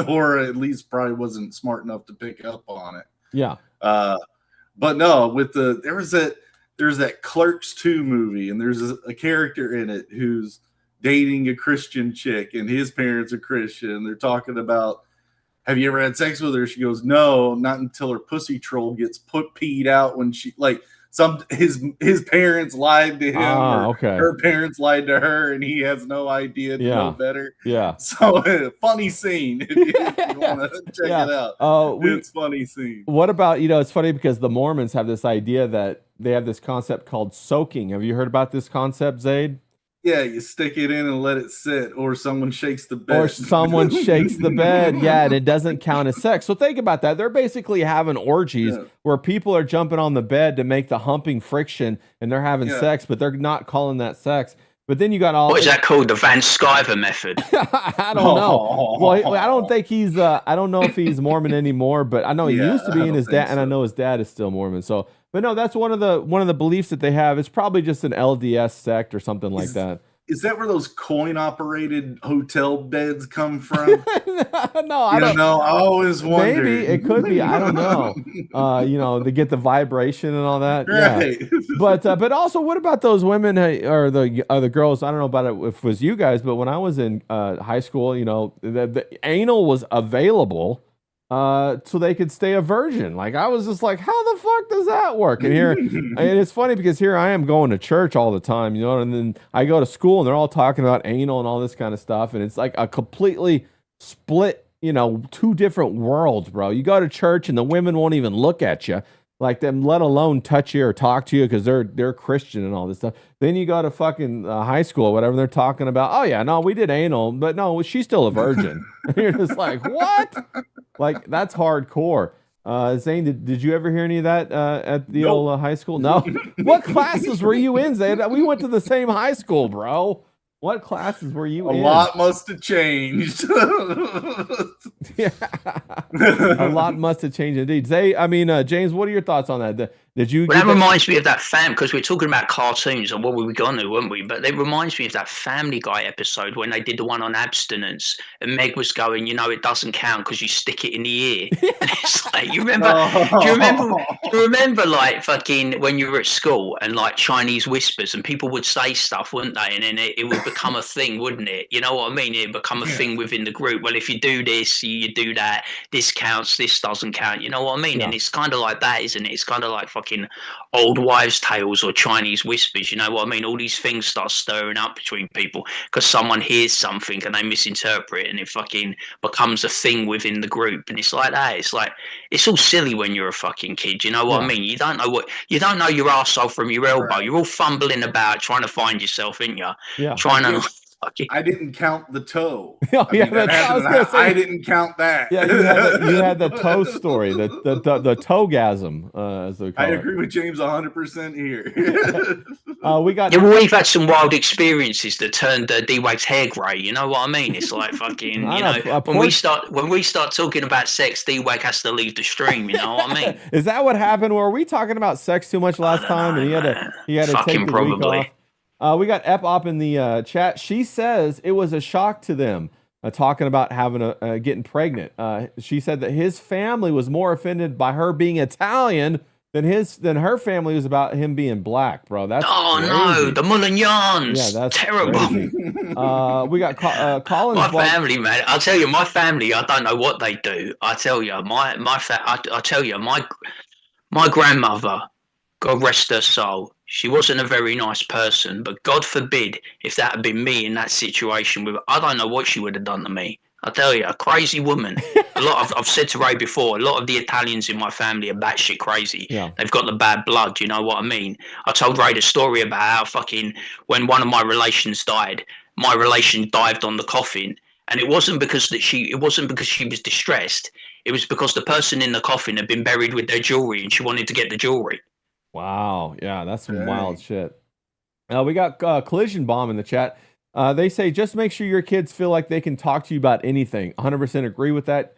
or at least probably wasn't smart enough to pick up on it.
Yeah.
But no, there's that Clerks 2 movie, and there's a character in it who's dating a Christian chick, and his parents are Christian. They're talking about, have you ever had sex with her? She goes, no, not until her pussy troll gets peed out when she his parents lied to him.
Okay.
Her parents lied to her, and he has no idea to know better.
Yeah.
So funny scene. If you want to check it out. It's funny scene.
What about, it's funny because the Mormons have this idea that they have this concept called soaking. Have you heard about this concept, Zayd?
Yeah, you stick it in and let it sit, or someone shakes the bed.
Yeah, and it doesn't count as sex. So think about that. They're basically having orgies where people are jumping on the bed to make the humping friction, and they're having sex, but they're not calling that sex. But then you got all.
What is that called? The Van Sciver method?
I don't know. Well, I don't think he's. I don't know if he's Mormon anymore, but I know he used to be. And his dad, and I know his dad is still Mormon. So But no, that's one of the beliefs that they have. It's probably just an LDS sect or something like that.
Is that where those coin-operated hotel beds come from?
No, I don't
know. I always wondered.
Maybe it could be. I don't know. To get the vibration and all that.
Right.
Yeah. But also, what about those women or the girls? I don't know about it if it was you guys, but when I was in high school, the anal was available. So they could stay a virgin. Like I was just like, how the fuck does that work? And here, and it's funny because here I am going to church all the time, and then I go to school and they're all talking about anal and all this kind of stuff, and it's like a completely split, two different worlds, bro. You go to church and the women won't even look at you like them, let alone touch you or talk to you because they're Christian and all this stuff. Then you go to fucking high school or whatever, and they're talking about, oh yeah, no, we did anal, but no, she's still a virgin. And you're just like, what? Like that's hardcore. Zane, did you ever hear any of that at the old high school? No. What classes were you in, Zane? We went to the same high school, bro. What classes were you in?
A lot must have changed.
Yeah. A lot must have changed indeed. James, what are your thoughts on that? Did you?
Well, that reminds me of that because we're talking about cartoons and what we were going to, weren't we? But it reminds me of that Family Guy episode when they did the one on abstinence, and Meg was going, it doesn't count because you stick it in the ear. And it's like, you remember? Do you remember like fucking when you were at school and like Chinese whispers and people would say stuff, wouldn't they? And then it would become a thing, wouldn't it? You know what I mean? It'd become a thing within the group. Well, if you do this, you do that. This counts. This doesn't count. You know what I mean? Yeah. And it's kind of like that, isn't it? It's kind of like fucking old wives' tales or Chinese whispers. You know what I mean? All these things start stirring up between people because someone hears something and they misinterpret it, and it fucking becomes a thing within the group. And it's like that. It's like it's all silly when you're a fucking kid. You know what I mean? You don't know your arsehole from your elbow. Right. You're all fumbling about trying to find yourself, ain't you? Yeah. Trying to.
I didn't count the toe.
Oh, yeah,
I didn't count that.
Yeah, you had the toe story, the toegasm, as they call it.
I agree with James 100% here.
We've
had some wild experiences that turned D-Wag's hair grey. You know what I mean? It's like fucking, when we start talking about sex, D-Wag has to leave the stream. You know what I mean?
Is that what happened? Were we talking about sex too much last time, and he had to take the week off? We got Epop in the chat. She says it was a shock to them talking about having getting pregnant. She said that his family was more offended by her being Italian than her family was about him being black, bro. That's crazy.
No, the Mulignans.
Yeah, that's
terrible.
We got Collins.
My family, man. I'll tell you, my family. I don't know what they do. I tell you, my grandmother, God rest her soul. She wasn't a very nice person, but God forbid if that had been me in that situation I don't know what she would have done to me. I tell you, a crazy woman. I've said to Ray before, a lot of the Italians in my family are batshit crazy. Yeah. They've got the bad blood, you know what I mean? I told Ray the story about how fucking when one of my relations died, my relation dived on the coffin, and it wasn't because she was distressed. It was because the person in the coffin had been buried with their jewelry and she wanted to get the jewelry.
Wow. Yeah, that's some wild shit. We got Collision Bomb in the chat. They say, just make sure your kids feel like they can talk to you about anything. 100% agree with that.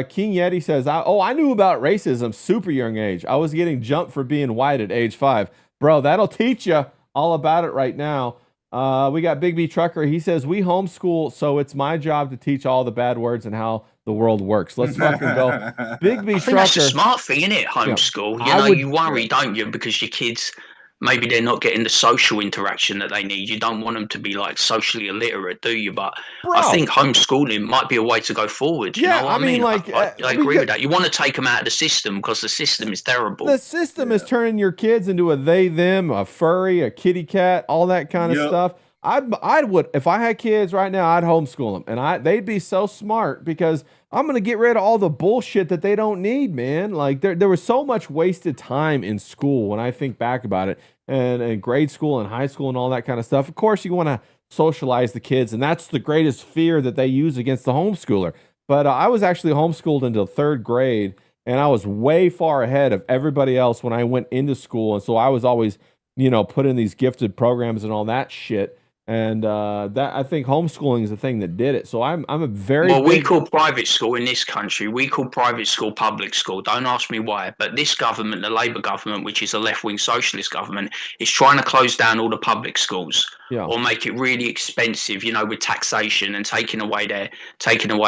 King Yeti says, I knew about racism super young age. I was getting jumped for being white at age 5. Bro, that'll teach you all about it right now. We got Big B Trucker. He says, we homeschool, so it's my job to teach all the bad words and how the world works. Let's fucking go. Big B Trucker.
That's a smart thing, isn't it? Homeschool. Yeah. You worry, don't you? Because your kids, maybe they're not getting the social interaction that they need. You don't want them to be like socially illiterate, do you? But I think homeschooling might be a way to go forward. You know what I mean? Like, I agree with that. You want to take them out of the system because the system is terrible.
The system is turning your kids into a they, them, a furry, a kitty cat, all that kind of stuff. I would, if I had kids right now, I'd homeschool them, and they'd be so smart because I'm gonna get rid of all the bullshit that they don't need, man. Like there was so much wasted time in school when I think back about it, and grade school and high school and all that kind of stuff. Of course, you want to socialize the kids, and that's the greatest fear that they use against the homeschooler. But I was actually homeschooled until 3rd grade, and I was way far ahead of everybody else when I went into school, and so I was always, put in these gifted programs and all that shit. And that I think homeschooling is the thing that did it. So I'm a very
Well, we
big
call private school in this country, we call private school public school. Don't ask me why. But this government, the Labour government, which is a left-wing socialist government, is trying to close down all the public schools
yeah.
or make it really expensive, you know, with taxation and taking away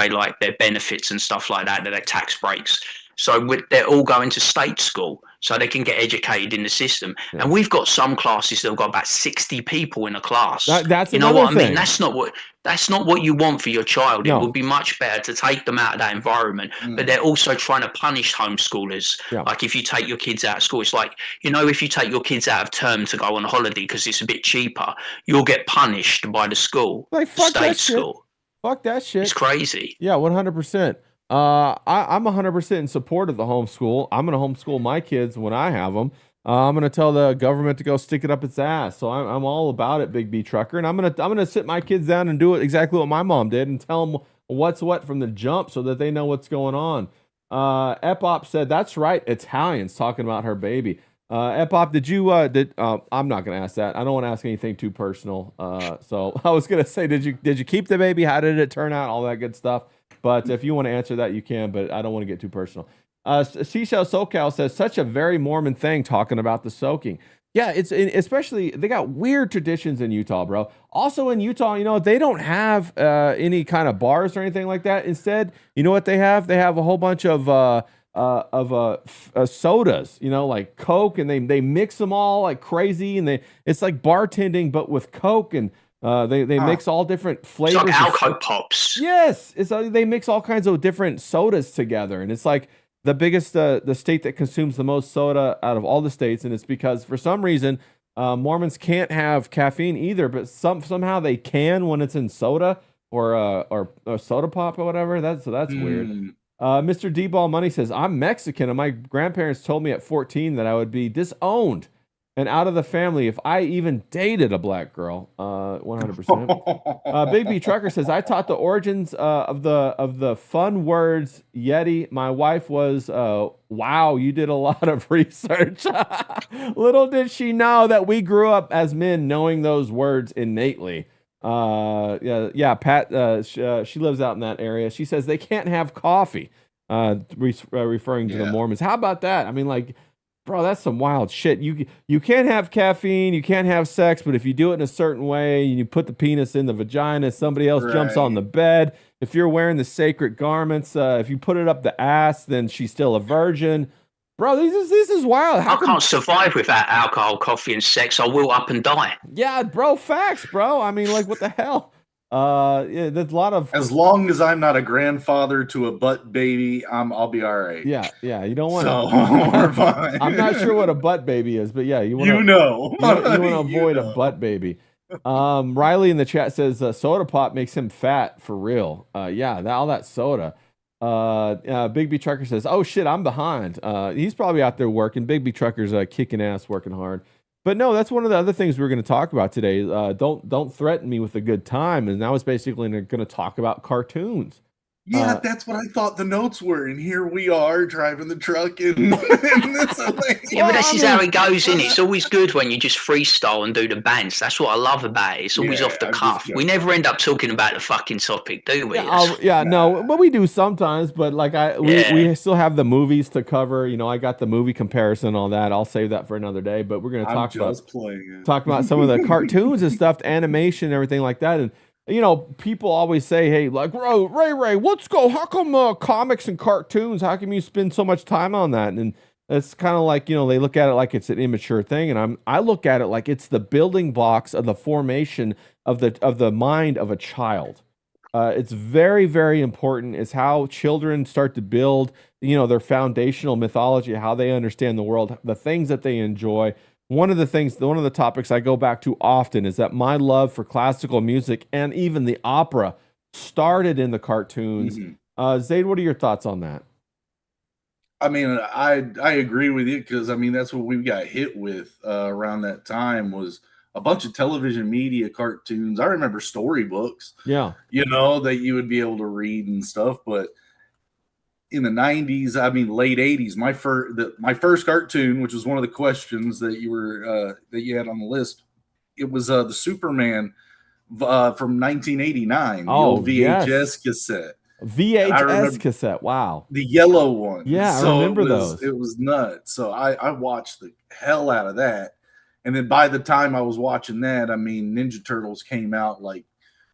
like their benefits and stuff like that, their tax breaks. So they're all going to state school so they can get educated in the system.
Yeah.
And we've got some classes that have got about 60 people in a class.
That's
you know
another
what I mean?
thing.
That's not what you want for your child.
No.
It would be much better to take them out of that environment. But they're also trying to punish homeschoolers.
Yeah.
Like if you take your kids out of school, it's like, you know, if you take your kids out of term to go on holiday because it's a bit cheaper, you'll get punished by the school,
Like
the
fuck
state
that shit.
school.
Fuck that shit.
It's crazy.
Yeah, 100%. I'm 100% in support of the homeschool. I'm gonna homeschool my kids when I have them. I'm gonna tell the government to go stick it up its ass. So I'm all about it, Big B Trucker, and I'm gonna sit my kids down and do it exactly what my mom did and tell them what's what from the jump so that they know what's going on. Epop said that's right. Italians talking about her baby. Epop, did you I'm not gonna ask that. I don't want to ask anything too personal. So I was gonna say, did you keep the baby? How did it turn out? All that good stuff. But if you want to answer that, you can, but I don't want to get too personal. Seashell SoCal says, such a very Mormon thing talking about the soaking. Yeah, especially, they got weird traditions in Utah, bro. Also in Utah, you know, they don't have any kind of bars or anything like that. Instead, you know what they have? They have a whole bunch of sodas, you know, like Coke, and they mix them all like crazy, and it's like bartending, but with Coke, and they mix all different flavors.
It's like Alco Pops.
Yes, they mix all kinds of different sodas together, and it's like the biggest, the state that consumes the most soda out of all the states, and it's because for some reason Mormons can't have caffeine either, but somehow they can when it's in soda or soda pop or whatever. That's weird. Mr. D-Ball Money says, I'm Mexican, and my grandparents told me at 14 that I would be disowned and out of the family if I even dated a black girl. 100%. Big B Trucker says, I taught the origins of the fun words Yeti. My wife was, wow, you did a lot of research. Little did she know that we grew up as men knowing those words innately. Pat, she lives out in that area. She says they can't have coffee, referring to the Mormons. How about that? I mean, like, bro, that's some wild shit. You can't have caffeine, you can't have sex, but if you do it in a certain way, you put the penis in the vagina, somebody else jumps on the bed. If you're wearing the sacred garments, if you put it up the ass, then she's still a virgin. Bro, this is wild.
I can't survive without alcohol, coffee, and sex. I will up and die.
Yeah, bro, facts, bro. I mean, like, what the hell? Yeah, there's a lot of.
As long as I'm not a grandfather to a butt baby, I'll be all right.
Yeah, you don't want
to.
So
we're fine.
I'm not sure what a butt baby is, but yeah, you want to.
You
want to avoid a butt baby. Riley in the chat says soda pop makes him fat for real. Yeah, all that soda. Big B Trucker says, oh shit, I'm behind. He's probably out there working. Big B Trucker's kicking ass, working hard. But no, that's one of the other things we're going to talk about today. Don't threaten me with a good time. And now it's basically going to talk about cartoons.
Yeah, that's what I thought the notes were, and here we are driving the truck in this.
Yeah, but this is how it goes, in. It's always good when you just freestyle and do the bands. That's what I love about it. It's always off the cuff. We never end up talking about the fucking topic, do we?
No, but we do sometimes. But like we still have the movies to cover. You know, I got the movie comparison and all that. I'll save that for another day. But we're going to talk about some of the cartoons and stuff, animation, and everything like that, and. You know, people always say, hey, like, Ray, let's go. How come comics and cartoons, how come you spend so much time on that? And it's kind of like, you know, they look at it like it's an immature thing. And I look at it like it's the building blocks of the formation of the mind of a child. It's very, very important. It's how children start to build, you know, their foundational mythology, how they understand the world, the things that they enjoy. One of the topics I go back to often is that my love for classical music and even the opera started in the cartoons. Mm-hmm. Zaid, what are your thoughts on that?
I mean, I agree with you because, I mean, that's what we got hit with around that time was a bunch of television media cartoons. I remember storybooks, you know, that you would be able to read and stuff, but in the 90s, I mean late 80s, my first cartoon, which was one of the questions that you had on the list, it was the Superman from 1989, the
Oh,
old VHS
yes.
cassette. And I
VHS
remember
cassette. Wow.
the yellow one.
Yeah, I
So
remember those.
it was nuts. So I watched the hell out of that. And then by the time I was watching that, I mean, Ninja Turtles came out, like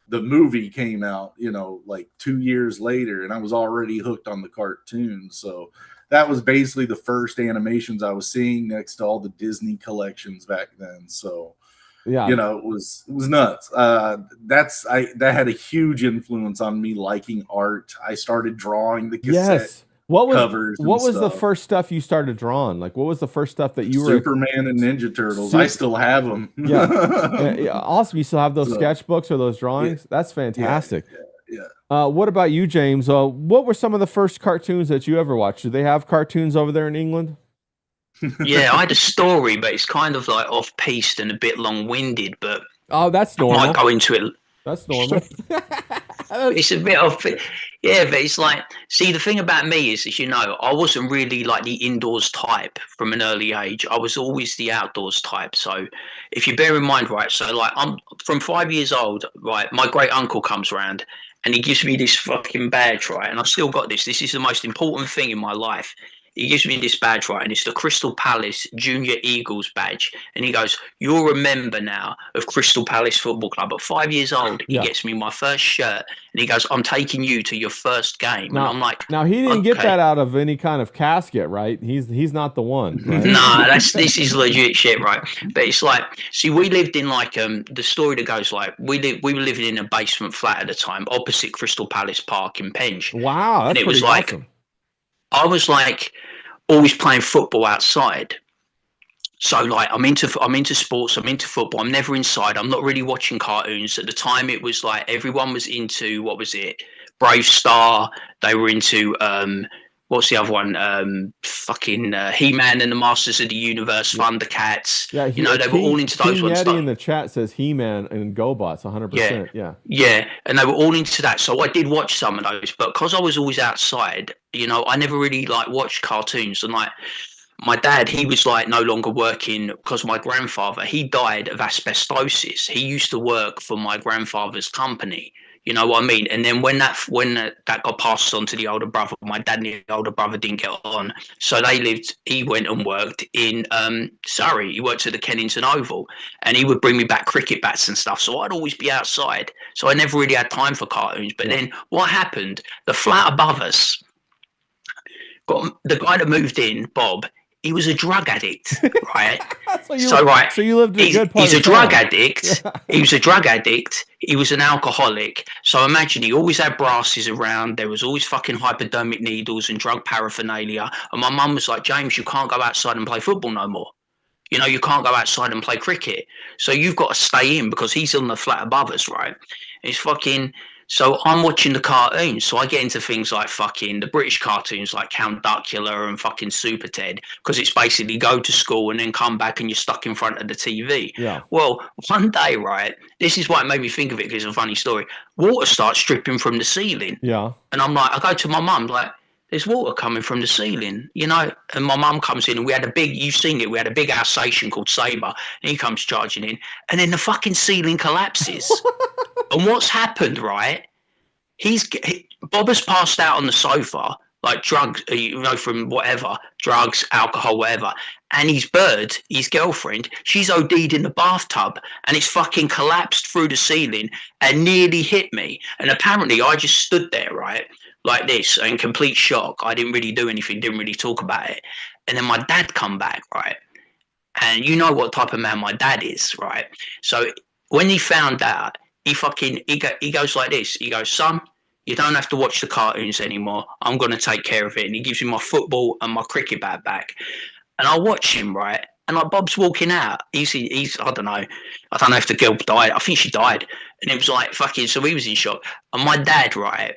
the movie came out, you know, like 2 years later, and I was already hooked on the cartoon. So that was basically the first animations I was seeing, next to all the Disney collections back then. So
Yeah.
you know, it was nuts. That had a huge influence on me liking art. I started drawing the cassette
Yes. What
covers.
was the
stuff.
first stuff you started drawing? Like, what was the first stuff that you were?
Superman and Ninja Turtles. I still have them.
Yeah. Awesome. You still have those
So,
sketchbooks or those drawings?
yeah,
That's fantastic.
yeah.
What about you, James? What were some of the first cartoons that you ever watched? Do they have cartoons over there in England?
Yeah, I had a story, but it's kind of like off-piste and a bit long-winded, but
Oh, that's
I
normal.
might go into it.
That's normal.
It's a bit off. Yeah, but it's like, see, the thing about me is, as you know, I wasn't really like the indoors type from an early age. I was always the outdoors type. So if you bear in mind, right, so like I'm from 5 years old, right, my great uncle comes around and he gives me this fucking badge, right, and I've still got this. This is the most important thing in my life. He gives me this badge, right, and it's the Crystal Palace Junior Eagles badge. And he goes, "You're a member now of Crystal Palace Football Club." At 5 years old, he gets me my first shirt, and he goes, "I'm taking you to your first game."
Now,
and I'm like,
now he didn't get
okay.
that out of any kind of casket, right? He's not the one, right?
Nah, this is legit shit, right? But it's like, see, we lived in like the story that goes like we were living in a basement flat at the time, opposite Crystal Palace Park in Penge.
Wow, that's
and it was
pretty
like,
awesome.
I was like always playing football outside. So like I'm into sports, I'm into football, I'm never inside, I'm not really watching cartoons. At the time it was like everyone was into, what was it? Brave Star, they were into what's the other one? Fucking He-Man and the Masters of the Universe, Thundercats.
Yeah,
you know, they were all into those
King
ones.
Yeti in the chat says He-Man and GoBots, 100%. Yeah.
Yeah, and they were all into that. So I did watch some of those, but because I was always outside, you know, I never really like watched cartoons. And like my dad, he was like no longer working because my grandfather, he died of asbestosis. He used to work for my grandfather's company. You know what I mean? And then when that got passed on to the older brother, my dad and the older brother didn't get on. So he went and worked in Surrey. He worked at the Kennington Oval, and he would bring me back cricket bats and stuff. So I'd always be outside. So I never really had time for cartoons. But then what happened? The flat above us, got the guy that moved in, Bob. He was a drug addict, right?
So you lived in a good part
He's
of
a drug
town.
addict. He was a drug addict. He was an alcoholic. So imagine he always had brasses around. There was always fucking hypodermic needles and drug paraphernalia. And my mum was like, "James, you can't go outside and play football no more. You know, you can't go outside and play cricket. So you've got to stay in because he's on the flat above us, right?" It's fucking... So I'm watching the cartoons, so I get into things like fucking the British cartoons like Count Duckula and fucking Super Ted, because it's basically go to school and then come back and you're stuck in front of the TV.
Yeah.
Well, one day, right, this is why it made me think of it, because it's a funny story. Water starts dripping from the ceiling.
Yeah.
And I'm like, I go to my mum, like, "There's water coming from the ceiling," you know? And my mum comes in and we had a big, you've seen it, we had a big Alsatian called Sabre, and he comes charging in, and then the fucking ceiling collapses. And what's happened, right? Bob has passed out on the sofa, like drugs, you know, from whatever, drugs, alcohol, whatever. And his bird, his girlfriend, she's OD'd in the bathtub, and it's fucking collapsed through the ceiling and nearly hit me. And apparently I just stood there, right, like this, in complete shock. I didn't really do anything, didn't really talk about it. And then my dad come back, right? And you know what type of man my dad is, right? So when he found out, he goes like this. He goes, "Son, you don't have to watch the cartoons anymore. I'm going to take care of it." And he gives me my football and my cricket bat back. And I watch him, right? And like Bob's walking out. He's I don't know. I don't know if the girl died. I think she died. And it was like fucking, so he was in shock. And my dad, right?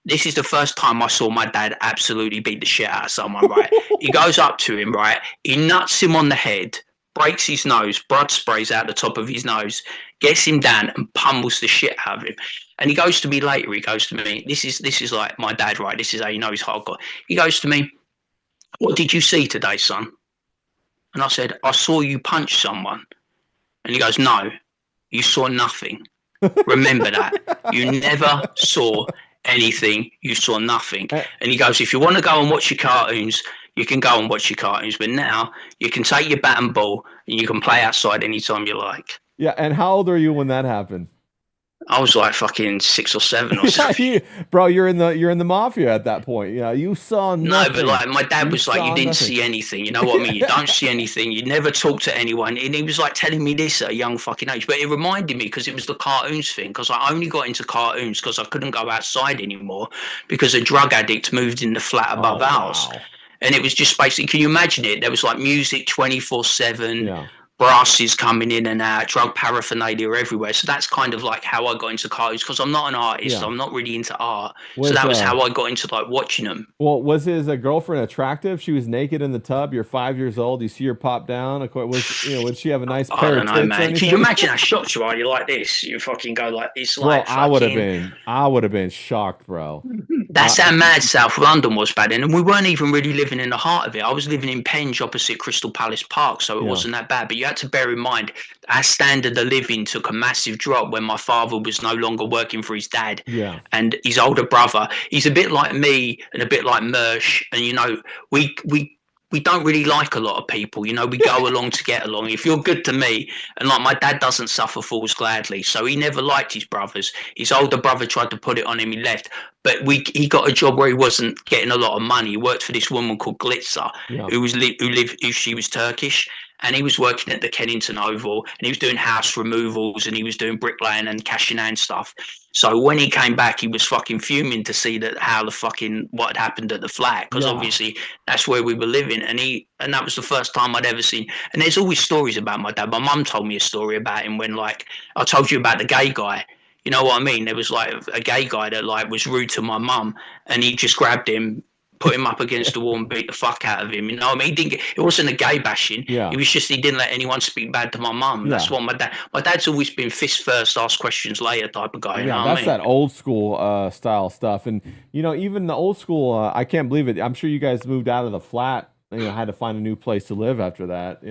This is the first time I saw my dad absolutely beat the shit out of someone, right? He goes up to him, right? He nuts him on the head, breaks his nose, blood sprays out the top of his nose, gets him down and pummels the shit out of him. And he goes to me later, he goes to me, this is like my dad, right? This is how you know he's hardcore. He goes to me, "What did you see today, son?" And I said, "I saw you punch someone." And he goes, "No, you saw nothing. Remember that. You never saw anything. You saw nothing. And he goes, if you want to go and watch your cartoons, you can go and watch your cartoons. But now you can take your bat and ball and you can play outside anytime you like.
Yeah, and how old are you when that happened?
I was like fucking 6 or 7 or something.
Bro, you're in the mafia at that point. Yeah, you saw nothing.
No, but like my dad was like, you didn't see anything. You know what I mean? You don't see anything. You never talk to anyone. And he was like telling me this at a young fucking age. But it reminded me because it was the cartoons thing. Because I only got into cartoons because I couldn't go outside anymore because a drug addict moved in the flat above ours.
Wow.
And it was just basically, can you imagine it? There was like music 24/7.
Yeah.
Brasses coming in and out, drug paraphernalia everywhere. So that's kind of like how I got into cartoons because I'm not an artist.
Yeah.
I'm not really into art.
Was,
so that was how I got into like watching them.
Well, was his girlfriend attractive? She was naked in the tub. You're 5 years old. You see her pop down. Would she have a nice pair of tits? I don't know, man.
Can you imagine how shocked you are? You're like this. You fucking go like this.
Bro,
like
I would have been shocked, bro.
That's how mad South London was back then. And we weren't even really living in the heart of it. I was living in Penge opposite Crystal Palace Park, so it wasn't that bad. But you had to bear in mind, our standard of living took a massive drop when my father was no longer working for his dad.
Yeah.
And his older brother, he's a bit like me and a bit like Mersh. And, you know, we don't really like a lot of people. You know, we go along to get along. If you're good to me, and like my dad doesn't suffer fools gladly, so he never liked his brothers. His older brother tried to put it on him, he left. But he got a job where he wasn't getting a lot of money. He worked for this woman called Glitzer, she was Turkish. And he was working at the Kennington Oval, and he was doing house removals, and he was doing bricklaying and cashing hand stuff. So when he came back, he was fucking fuming to see what had happened at the flat, because obviously that's where we were living, and that was the first time I'd ever seen. And there's always stories about my dad. My mum told me a story about him when, like, I told you about the gay guy. You know what I mean? There was like a gay guy that like was rude to my mum, and he just grabbed him, put him up against the wall and beat the fuck out of him. You know what I mean? It wasn't a gay bashing.
Yeah.
It was just he didn't let anyone speak bad to my mum. That's what my dad's always been fist first, ask questions later type of guy. You know
that's that old school style stuff. And, you know, even the old school, I can't believe it. I'm sure you guys moved out of the flat, you know, had to find a new place to live after that.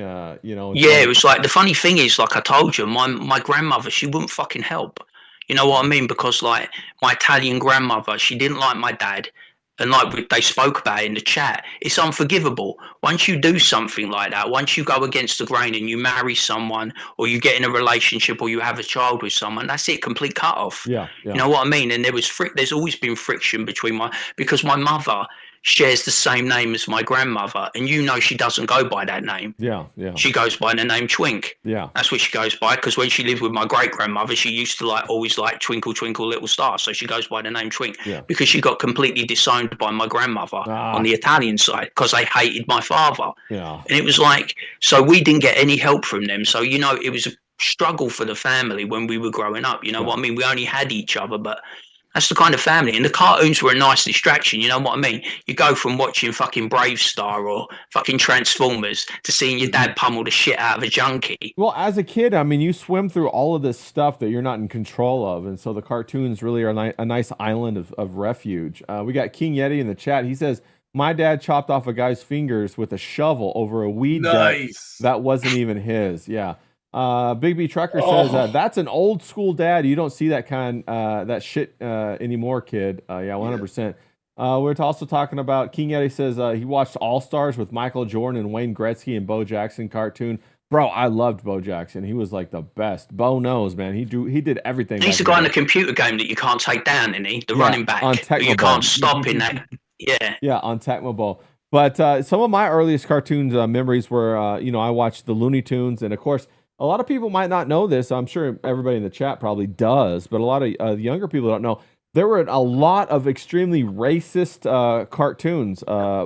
You know.
Yeah, it was like, the funny thing is, like I told you, my grandmother, she wouldn't fucking help. You know what I mean? Because like my Italian grandmother, she didn't like my dad. And like they spoke about it in the chat, it's unforgivable. Once you do something like that, once you go against the grain and you marry someone, or you get in a relationship, or you have a child with someone, that's it, complete cut off.
Yeah.
You know what I mean? And there's always been friction because my mother shares the same name as my grandmother, and you know she doesn't go by that name.
Yeah.
She goes by the name Twink.
Yeah.
That's what she goes by, because when she lived with my great grandmother, she used to always Twinkle Twinkle Little Star, so she goes by the name Twink.
Yeah.
Because she got completely disowned by my grandmother on the Italian side, because they hated my father.
Yeah.
And it was like, so we didn't get any help from them. So, you know, it was a struggle for the family when we were growing up. You know what I mean? We only had each other, but that's the kind of family. And the cartoons were a nice distraction. You know what I mean? You go from watching fucking Brave Star or fucking Transformers to seeing your dad pummel the shit out of a junkie.
Well, as a kid, I mean, you swim through all of this stuff that you're not in control of. And so the cartoons really are a nice island of refuge. We got King Yeti in the chat. He says, my dad chopped off a guy's fingers with a shovel over a weed that wasn't even his. Yeah. Big B Trucker says that's an old school dad. You don't see that that shit anymore, kid. Yeah, 100%. We're also talking about King Yeti says he watched All Stars with Michael Jordan and Wayne Gretzky and Bo Jackson cartoon. Bro, I loved Bo Jackson. He was like the best. Bo knows, man. He did everything.
He's the guy in the computer game that you can't take down, isn't he? The running back.
On Tecmo
you can't stop in that. Yeah.
Yeah, on Tecmo Bowl. But some of my earliest cartoons memories were, you know, I watched the Looney Tunes, and of course, a lot of people might not know this. I'm sure everybody in the chat probably does, but a lot of younger people don't know. There were a lot of extremely racist cartoons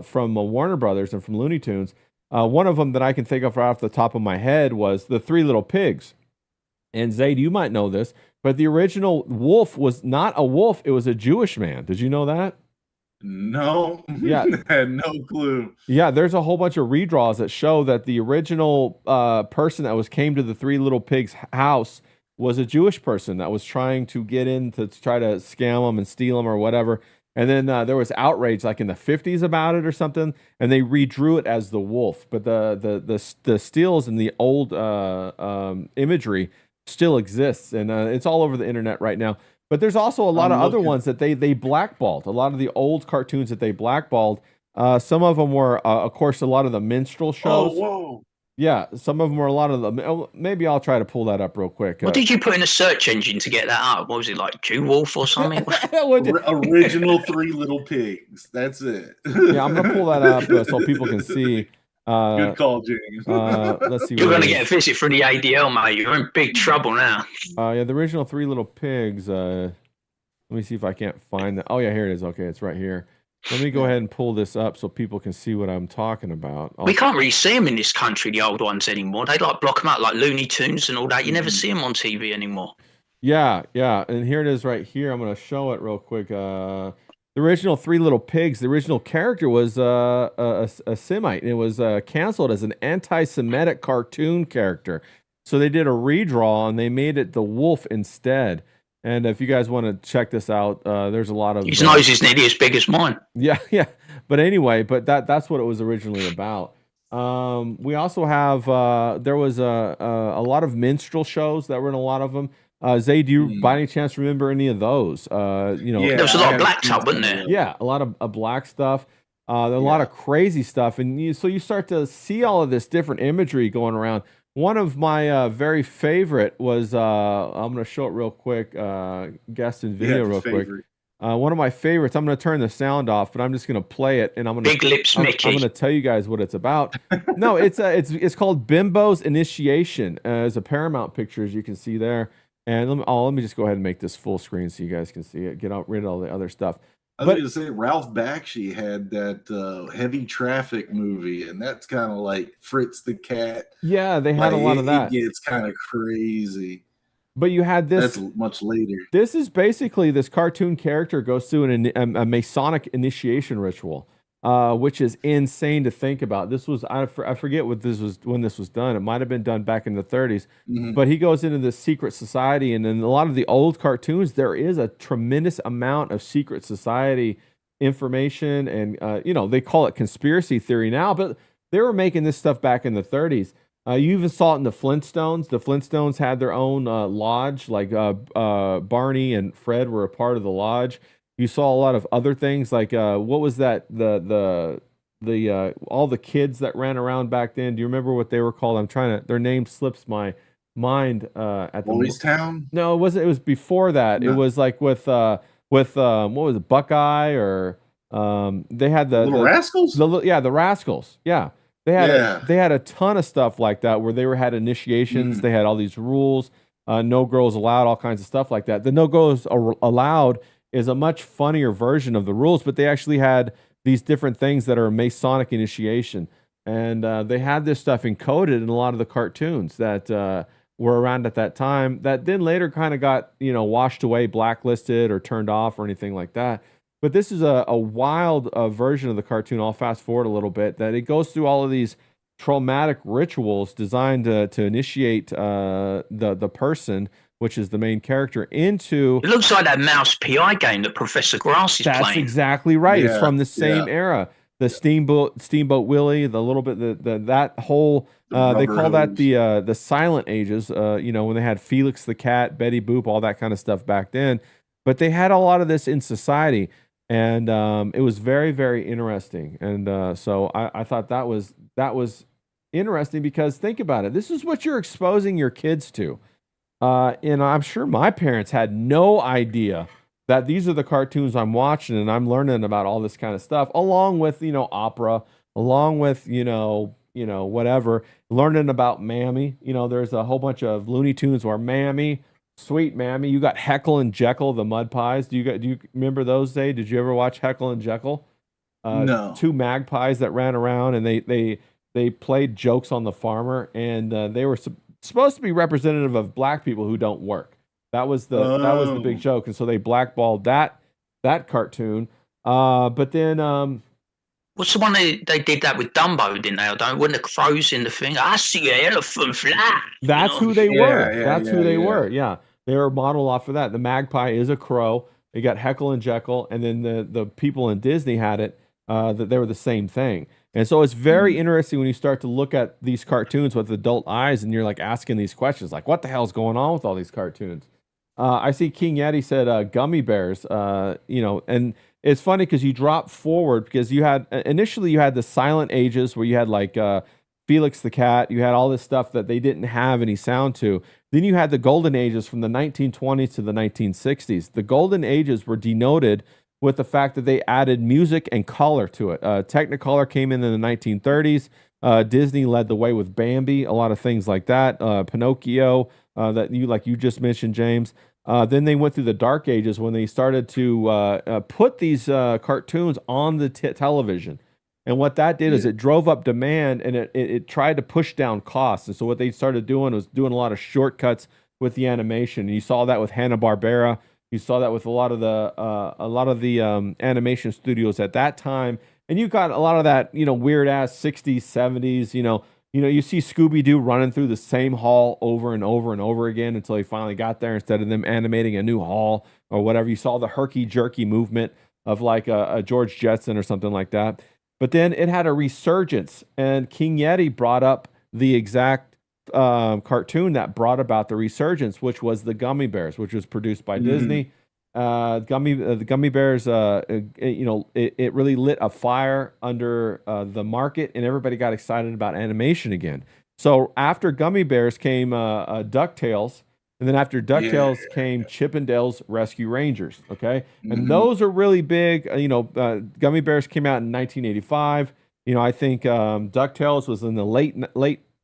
from Warner Brothers and from Looney Tunes. One of them that I can think of right off the top of my head was the Three Little Pigs. And Zayd, you might know this, but the original wolf was not a wolf. It was a Jewish man. Did you know that?
No.
Yeah.
I had no clue.
Yeah, there's a whole bunch of redraws that show that the original person that came to the Three Little Pigs house was a Jewish person that was trying to get in to try to scam them and steal them or whatever. And then there was outrage like in the 50s about it or something, and they redrew it as the wolf. But the stills and the old imagery still exists, and it's all over the internet right now. But there's also a lot of other ones that they blackballed. A lot of the old cartoons that they blackballed. Some of them were, of course, a lot of the minstrel shows.
Oh, whoa.
Yeah, some of them were a lot of the. Maybe I'll try to pull that up real quick.
What did you put in a search engine to get that up? What was it, like Jew Wolf or something?
Original Three Little Pigs. That's it.
Yeah, I'm gonna pull that up so people can see.
Good call, James.
Let's see.
You're going to get a visit from the ADL, mate. You're in big trouble now.
Yeah, the original Three Little Pigs. Let me see if I can't find that. Oh yeah, here it is. Okay, it's right here. Let me go ahead and pull this up so people can see what I'm talking about.
We can't really see them in this country, the old ones anymore. They like block them out like Looney Tunes and all that. You never see them on TV anymore.
Yeah, and here it is right here. I'm going to show it real quick. The original Three Little Pigs, the original character was a Semite. It was canceled as an anti-Semitic cartoon character. So they did a redraw and they made it the wolf instead. And if you guys want to check this out, there's a lot of...
His nose is nearly as big as mine.
Yeah. But anyway, that's what it was originally about. We also have... there was a lot of minstrel shows that were in a lot of them. Zay, do you by any chance remember any of those? There
was a lot of black stuff, wasn't there?
Yeah, a lot of black stuff. A lot of crazy stuff. And so you start to see all of this different imagery going around. One of my very favorite was, I'm going to show it real quick, guest in video real quick. One of my favorites, I'm going to turn the sound off, but I'm just going to play it, and I'm going to...
Big Lips Mickey.
I'm going to tell you guys what it's about. No, it's called Bimbo's Initiation. It's a Paramount picture, as you can see there. And let me just go ahead and make this full screen so you guys can see it. Get rid of all the other stuff.
I was going to say Ralph Bakshi had that Heavy Traffic movie, and that's kind of like Fritz the Cat.
Yeah, they had a lot of that.
It gets kind of crazy.
But you had this...
That's much later.
This is basically this cartoon character goes through a Masonic initiation ritual, which is insane to think about. This was... I forget when this was done. It might have been done back in the 30s. But he goes into this secret society, and in a lot of the old cartoons, there is a tremendous amount of secret society information, and they call it conspiracy theory now, but they were making this stuff back in the 30s. You even saw it in the Flintstones. The Flintstones had their own lodge, like Barney and Fred were a part of the lodge. You saw a lot of other things, like what was that? The all the kids that ran around back then. Do you remember what they were called? Their name slips my mind. At
Boys Town?
No, it wasn't. It was before that. No. It was like with what was it, Buckeye, or they had the
Little Rascals.
The Rascals. Yeah. They had a ton of stuff like that where they had initiations. They had all these rules, no girls allowed, all kinds of stuff like that. The no girls allowed is a much funnier version of the rules, but they actually had these different things that are a Masonic initiation. And they had this stuff encoded in a lot of the cartoons that were around at that time that then later kind of got, washed away, blacklisted, or turned off or anything like that. But this is a wild version of the cartoon. I'll fast forward a little bit. That it goes through all of these traumatic rituals designed to initiate the person, which is the main character, into... It
looks like that Mouse PI game that Professor Grass is playing.
That's exactly right. Yeah, it's from the same era. The Steamboat Willie, the little bit, that whole... they call that the Silent Ages, when they had Felix the Cat, Betty Boop, all that kind of stuff back then. But they had a lot of this in society. And it was very, very interesting. And so I thought that was interesting, because think about it. This is what you're exposing your kids to. And I'm sure my parents had no idea that these are the cartoons I'm watching, and I'm learning about all this kind of stuff, along with, opera, along with, whatever, learning about Mammy. There's a whole bunch of Looney Tunes where Mammy... Sweet Mammy, you got Heckle and Jekyll, the Mud Pies. Do you remember those days? Did you ever watch Heckle and Jekyll?
No.
Two magpies that ran around, and they played jokes on the farmer, and they were supposed to be representative of black people who don't work. That was the big joke, and so they blackballed that cartoon. But then
what's the one they did that with Dumbo, didn't they? When the crow's in the thing, I see an elephant fly.
That's who they were. That's who they were. Yeah. They were modeled off of that. The magpie is a crow. You got Heckle and Jekyll, and then the people in Disney had it, that they were the same thing. And so it's very interesting when you start to look at these cartoons with adult eyes and you're like asking these questions, like, what the hell's going on with all these cartoons? I see King Yeti said gummy bears, and it's funny because you drop forward because you had initially you had the silent ages where you had like Felix the cat, you had all this stuff that they didn't have any sound to. Then you had the golden ages from the 1920s to the 1960s. The golden ages were denoted with the fact that they added music and color to it. Technicolor came in the 1930s. Disney led the way with Bambi, a lot of things like that. Pinocchio, that you just mentioned, James. Then they went through the dark ages when they started to put these cartoons on the television. And what that did is it drove up demand and it tried to push down costs. And so what they started doing was doing a lot of shortcuts with the animation. And you saw that with Hanna-Barbera. You saw that with a lot of the animation studios at that time, and you got a lot of that weird ass 60s, 70s. You see Scooby-Doo running through the same hall over and over and over again until he finally got there. Instead of them animating a new hall or whatever, you saw the herky-jerky movement of like a George Jetson or something like that. But then it had a resurgence, and King Yeti brought up the exact cartoon that brought about the resurgence, which was the Gummy Bears, which was produced by Disney. The Gummy Bears, it really lit a fire under the market, and everybody got excited about animation again. So after Gummy Bears came DuckTales, and then after DuckTales came Chippendales Rescue Rangers. Okay, and those are really big. Gummy Bears came out in 1985. I think DuckTales was in the late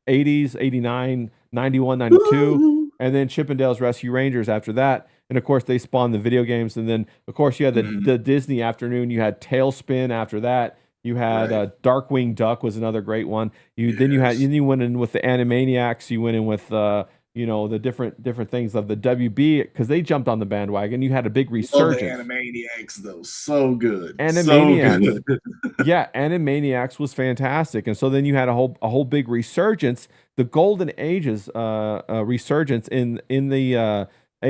80s, 89, 91, 92, and then Chippendales Rescue Rangers after that. And of course, they spawned the video games. And then, of course, you had the Disney afternoon. You had Tailspin after that. You had Darkwing Duck was another great one. Then you went in with the Animaniacs. You went in with the different things of the WB because they jumped on the bandwagon. You had a big resurgence.
Oh, the Animaniacs, though, so good.
Animaniacs,
so good.
yeah, Animaniacs was fantastic, and so then you had a whole big resurgence, the Golden Ages resurgence in the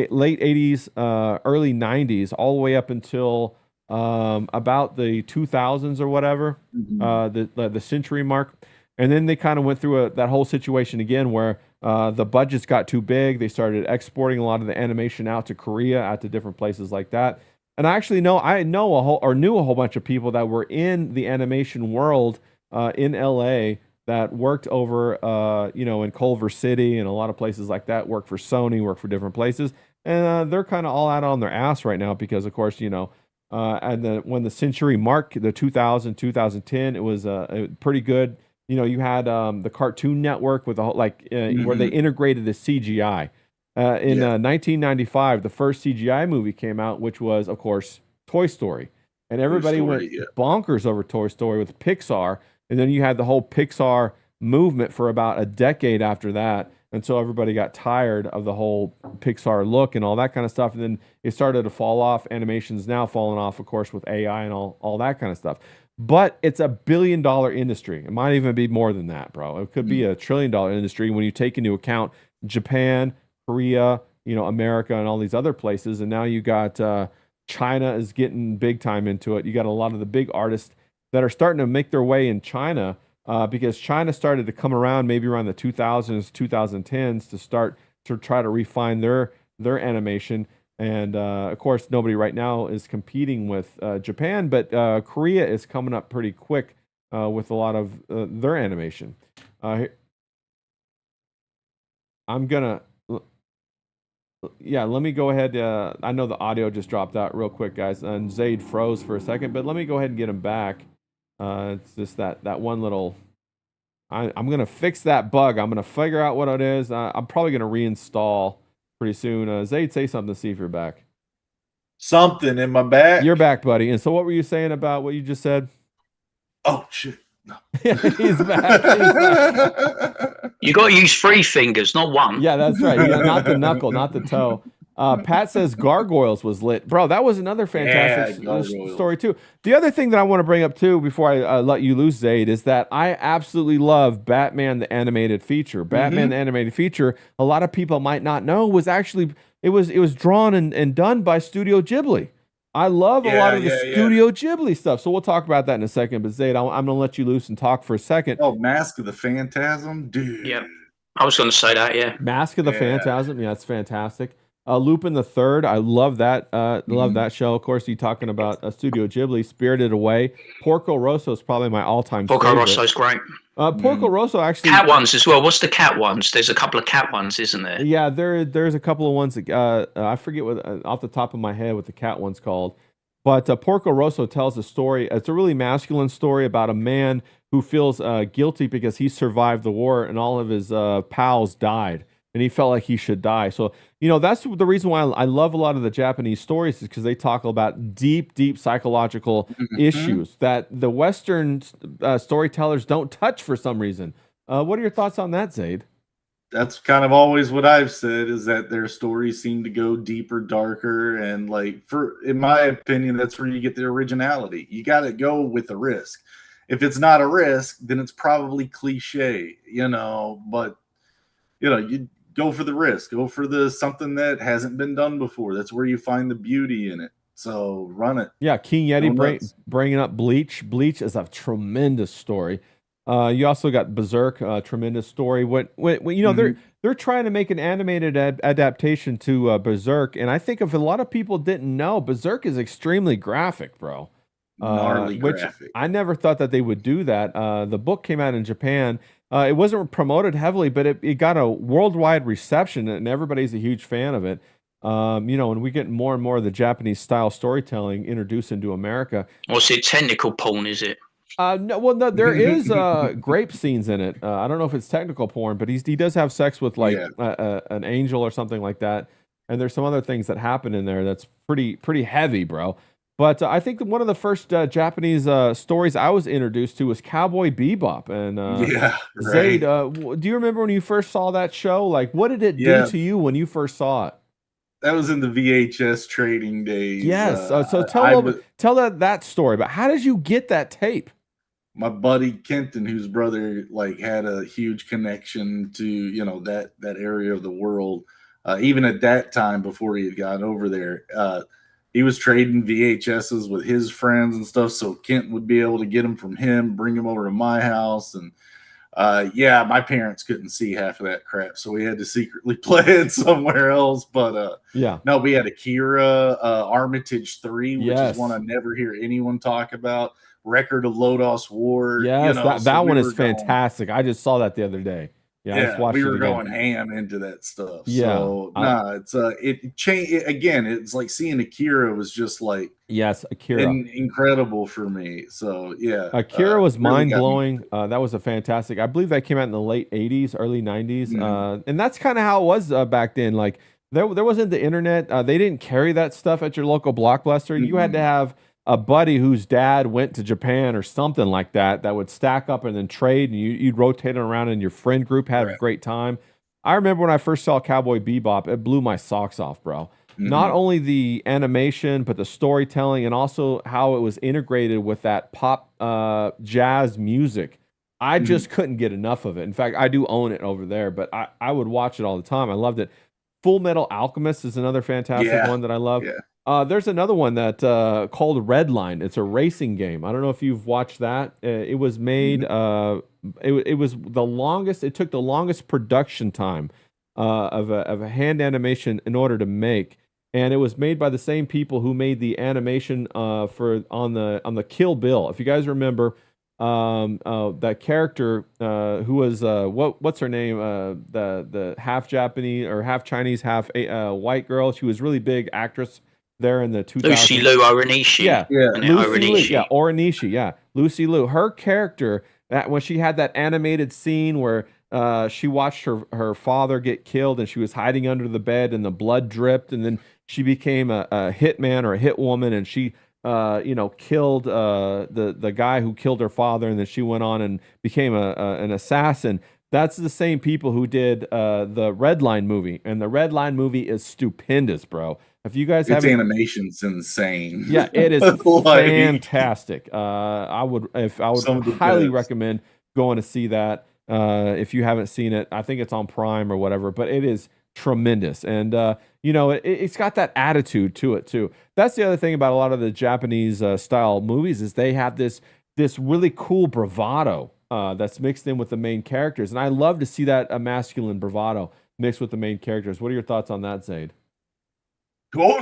late 80s, early 90s, all the way up until about the 2000s or whatever, the century mark. And then they kind of went through that whole situation again where the budgets got too big. They started exporting a lot of the animation out to Korea, out to different places like that. And I actually knew a whole bunch of people that were in the animation world in LA that worked over, in Culver City and a lot of places like that, worked for Sony, worked for different places. And they're kind of all out on their ass right now because, of course, when the century marked, the 2000, 2010, it was pretty good. You had the Cartoon Network with the whole, where they integrated the CGI. In 1995, the first CGI movie came out, which was, of course, Toy Story. And everybody went bonkers over Toy Story with Pixar. And then you had the whole Pixar movement for about a decade after that, until everybody got tired of the whole Pixar look and all that kind of stuff. And then it started to fall off. Animation's now falling off, of course, with AI and all that kind of stuff. But it's a $1 billion industry. It might even be more than that, bro. It could be a $1 trillion industry when you take into account Japan, Korea, America, and all these other places. And now you got China is getting big time into it. You got a lot of the big artists that are starting to make their way in China because China started to come around maybe around the 2000s, 2010s to start to try to refine their animation. And of course, nobody right now is competing with Japan, but Korea is coming up pretty quick with a lot of their animation. Let me go ahead. I know the audio just dropped out real quick, guys, and Zaid froze for a second, but let me go ahead and get him back. It's just that one little. I'm gonna fix that bug. I'm gonna figure out what it is. I'm probably gonna reinstall pretty soon. Zaid, say something to see if you're back.
Something in my back.
You're back, buddy. And so what were you saying about what you just said?
Oh, shit. No.
He's back.
You got to use 3 fingers, not one.
Yeah, that's right. not the knuckle, not the toe. Pat says Gargoyles was lit. Bro, that was another fantastic story, too. The other thing that I want to bring up, too, before I let you lose, Zaid, is that I absolutely love Batman the Animated Feature. Batman the Animated Feature, a lot of people might not know, was actually, it was drawn and done by Studio Ghibli. I love a lot of the
Yeah.
Studio Ghibli stuff. So we'll talk about that in a second. But Zayd, I'm going to let you loose and talk for a second.
Oh, Mask of the Phantasm, dude.
Yeah, I was going to say that. Yeah,
Mask of the
Yeah.
Phantasm, yeah, it's fantastic. Lupin the Third, I love that. Love that show. Of course, you talking about Studio Ghibli, Spirited Away. Porco Rosso is probably my all-time
Porco
favorite.
Rosso's great.
Porco Rosso actually.
Cat ones as well. What's the cat ones? There's a couple of cat ones, isn't there?
Yeah, there's a couple of ones. That, I forget what off the top of my head what the cat one's called. But Porco Rosso tells a story. It's a really masculine story about a man who feels guilty because he survived the war and all of his pals died. And he felt like he should die. So, that's the reason why I love a lot of the Japanese stories is because they talk about deep, deep psychological issues that the Western storytellers don't touch for some reason. What are your thoughts on that, Zayd?
That's kind of always what I've said, is that their stories seem to go deeper, darker, and in my opinion, that's where you get the originality. You got to go with the risk. If it's not a risk, then it's probably cliche, but you go for the risk, go for something that hasn't been done before. That's where you find the beauty in it. So run it.
Yeah, King Yeti bringing up Bleach. Bleach is a tremendous story. You also got Berserk, tremendous story. They're trying to make an animated adaptation to Berserk, and I think if a lot of people didn't know, Berserk is extremely graphic, bro.
Gnarly graphic.
I never thought that they would do that. The book came out in Japan. It wasn't promoted heavily, but it got a worldwide reception, and everybody's a huge fan of it. And we get more and more of the Japanese style storytelling introduced into America.
What's it? Technical porn, is it?
No, there is grape scenes in it. I don't know if it's technical porn, but he does have sex with an angel or something like that. And there's some other things that happen in there that's pretty heavy, bro. But I think one of the first Japanese stories I was introduced to was Cowboy Bebop. And Zayd, do you remember when you first saw that show? Like, what did it do to you when you first saw it?
That was in the VHS trading days.
Yes. So tell that story. But how did you get that tape?
My buddy Kenton, whose brother had a huge connection to that area of the world, even at that time before he had gotten over there. He was trading VHSs with his friends and stuff, so Kent would be able to get them from him, bring them over to my house, and my parents couldn't see half of that crap, so we had to secretly play it somewhere else. But no, we had Akira, Armitage 3, which is one I never hear anyone talk about. Record of Lodos War.
Yes, that one is fantastic. I just saw that the other day.
We were going ham into that stuff.
Yeah.
So it's it changed again. It's like seeing Akira was just
Akira,
incredible for me. So
Akira was mind blowing. That was a fantastic. I believe that came out in the late '80s, early '90s, and that's kind of how it was back then. Like there wasn't the internet. They didn't carry that stuff at your local Blockbuster. You had to have a buddy whose dad went to Japan or something like that would stack up and then trade, and you'd rotate it around in your friend group, have a great time. I remember when I first saw Cowboy Bebop, it blew my socks off, bro. Not only the animation, but the storytelling, and also how it was integrated with that pop jazz music. I just couldn't get enough of it. In fact, I do own it over there, but I would watch it all the time. I loved it. Full Metal Alchemist is another fantastic one that I love. There's another one that called Redline. It's a racing game. I don't know if you've watched that. It was made. It was the longest. It took the longest production time of a hand animation in order to make, and it was made by the same people who made the animation on the Kill Bill. If you guys remember, that character who was what's her name? The half Japanese or half Chinese, half white girl. She was really big actress there in the 2000s.
Lucy Liu Oranishi.
Oranishi. Yeah, Lucy Liu. Her character, that when she had that animated scene where she watched her father get killed and she was hiding under the bed and the blood dripped, and then she became a hitman or a hit woman, and she killed the guy who killed her father, and then she went on and became an assassin. That's the same people who did the Redline movie, and the Redline movie is stupendous, bro. If you guys have
animation's insane.
Yeah, it is fantastic. I would highly recommend going to see that if you haven't seen it. I think it's on Prime or whatever, but it is tremendous. And you know, it's got that attitude to it too. That's the other thing about a lot of the Japanese style movies is they have this really cool bravado that's mixed in with the main characters, and I love to see that masculine bravado mixed with the main characters. What are your thoughts on that, Zaid? Yeah,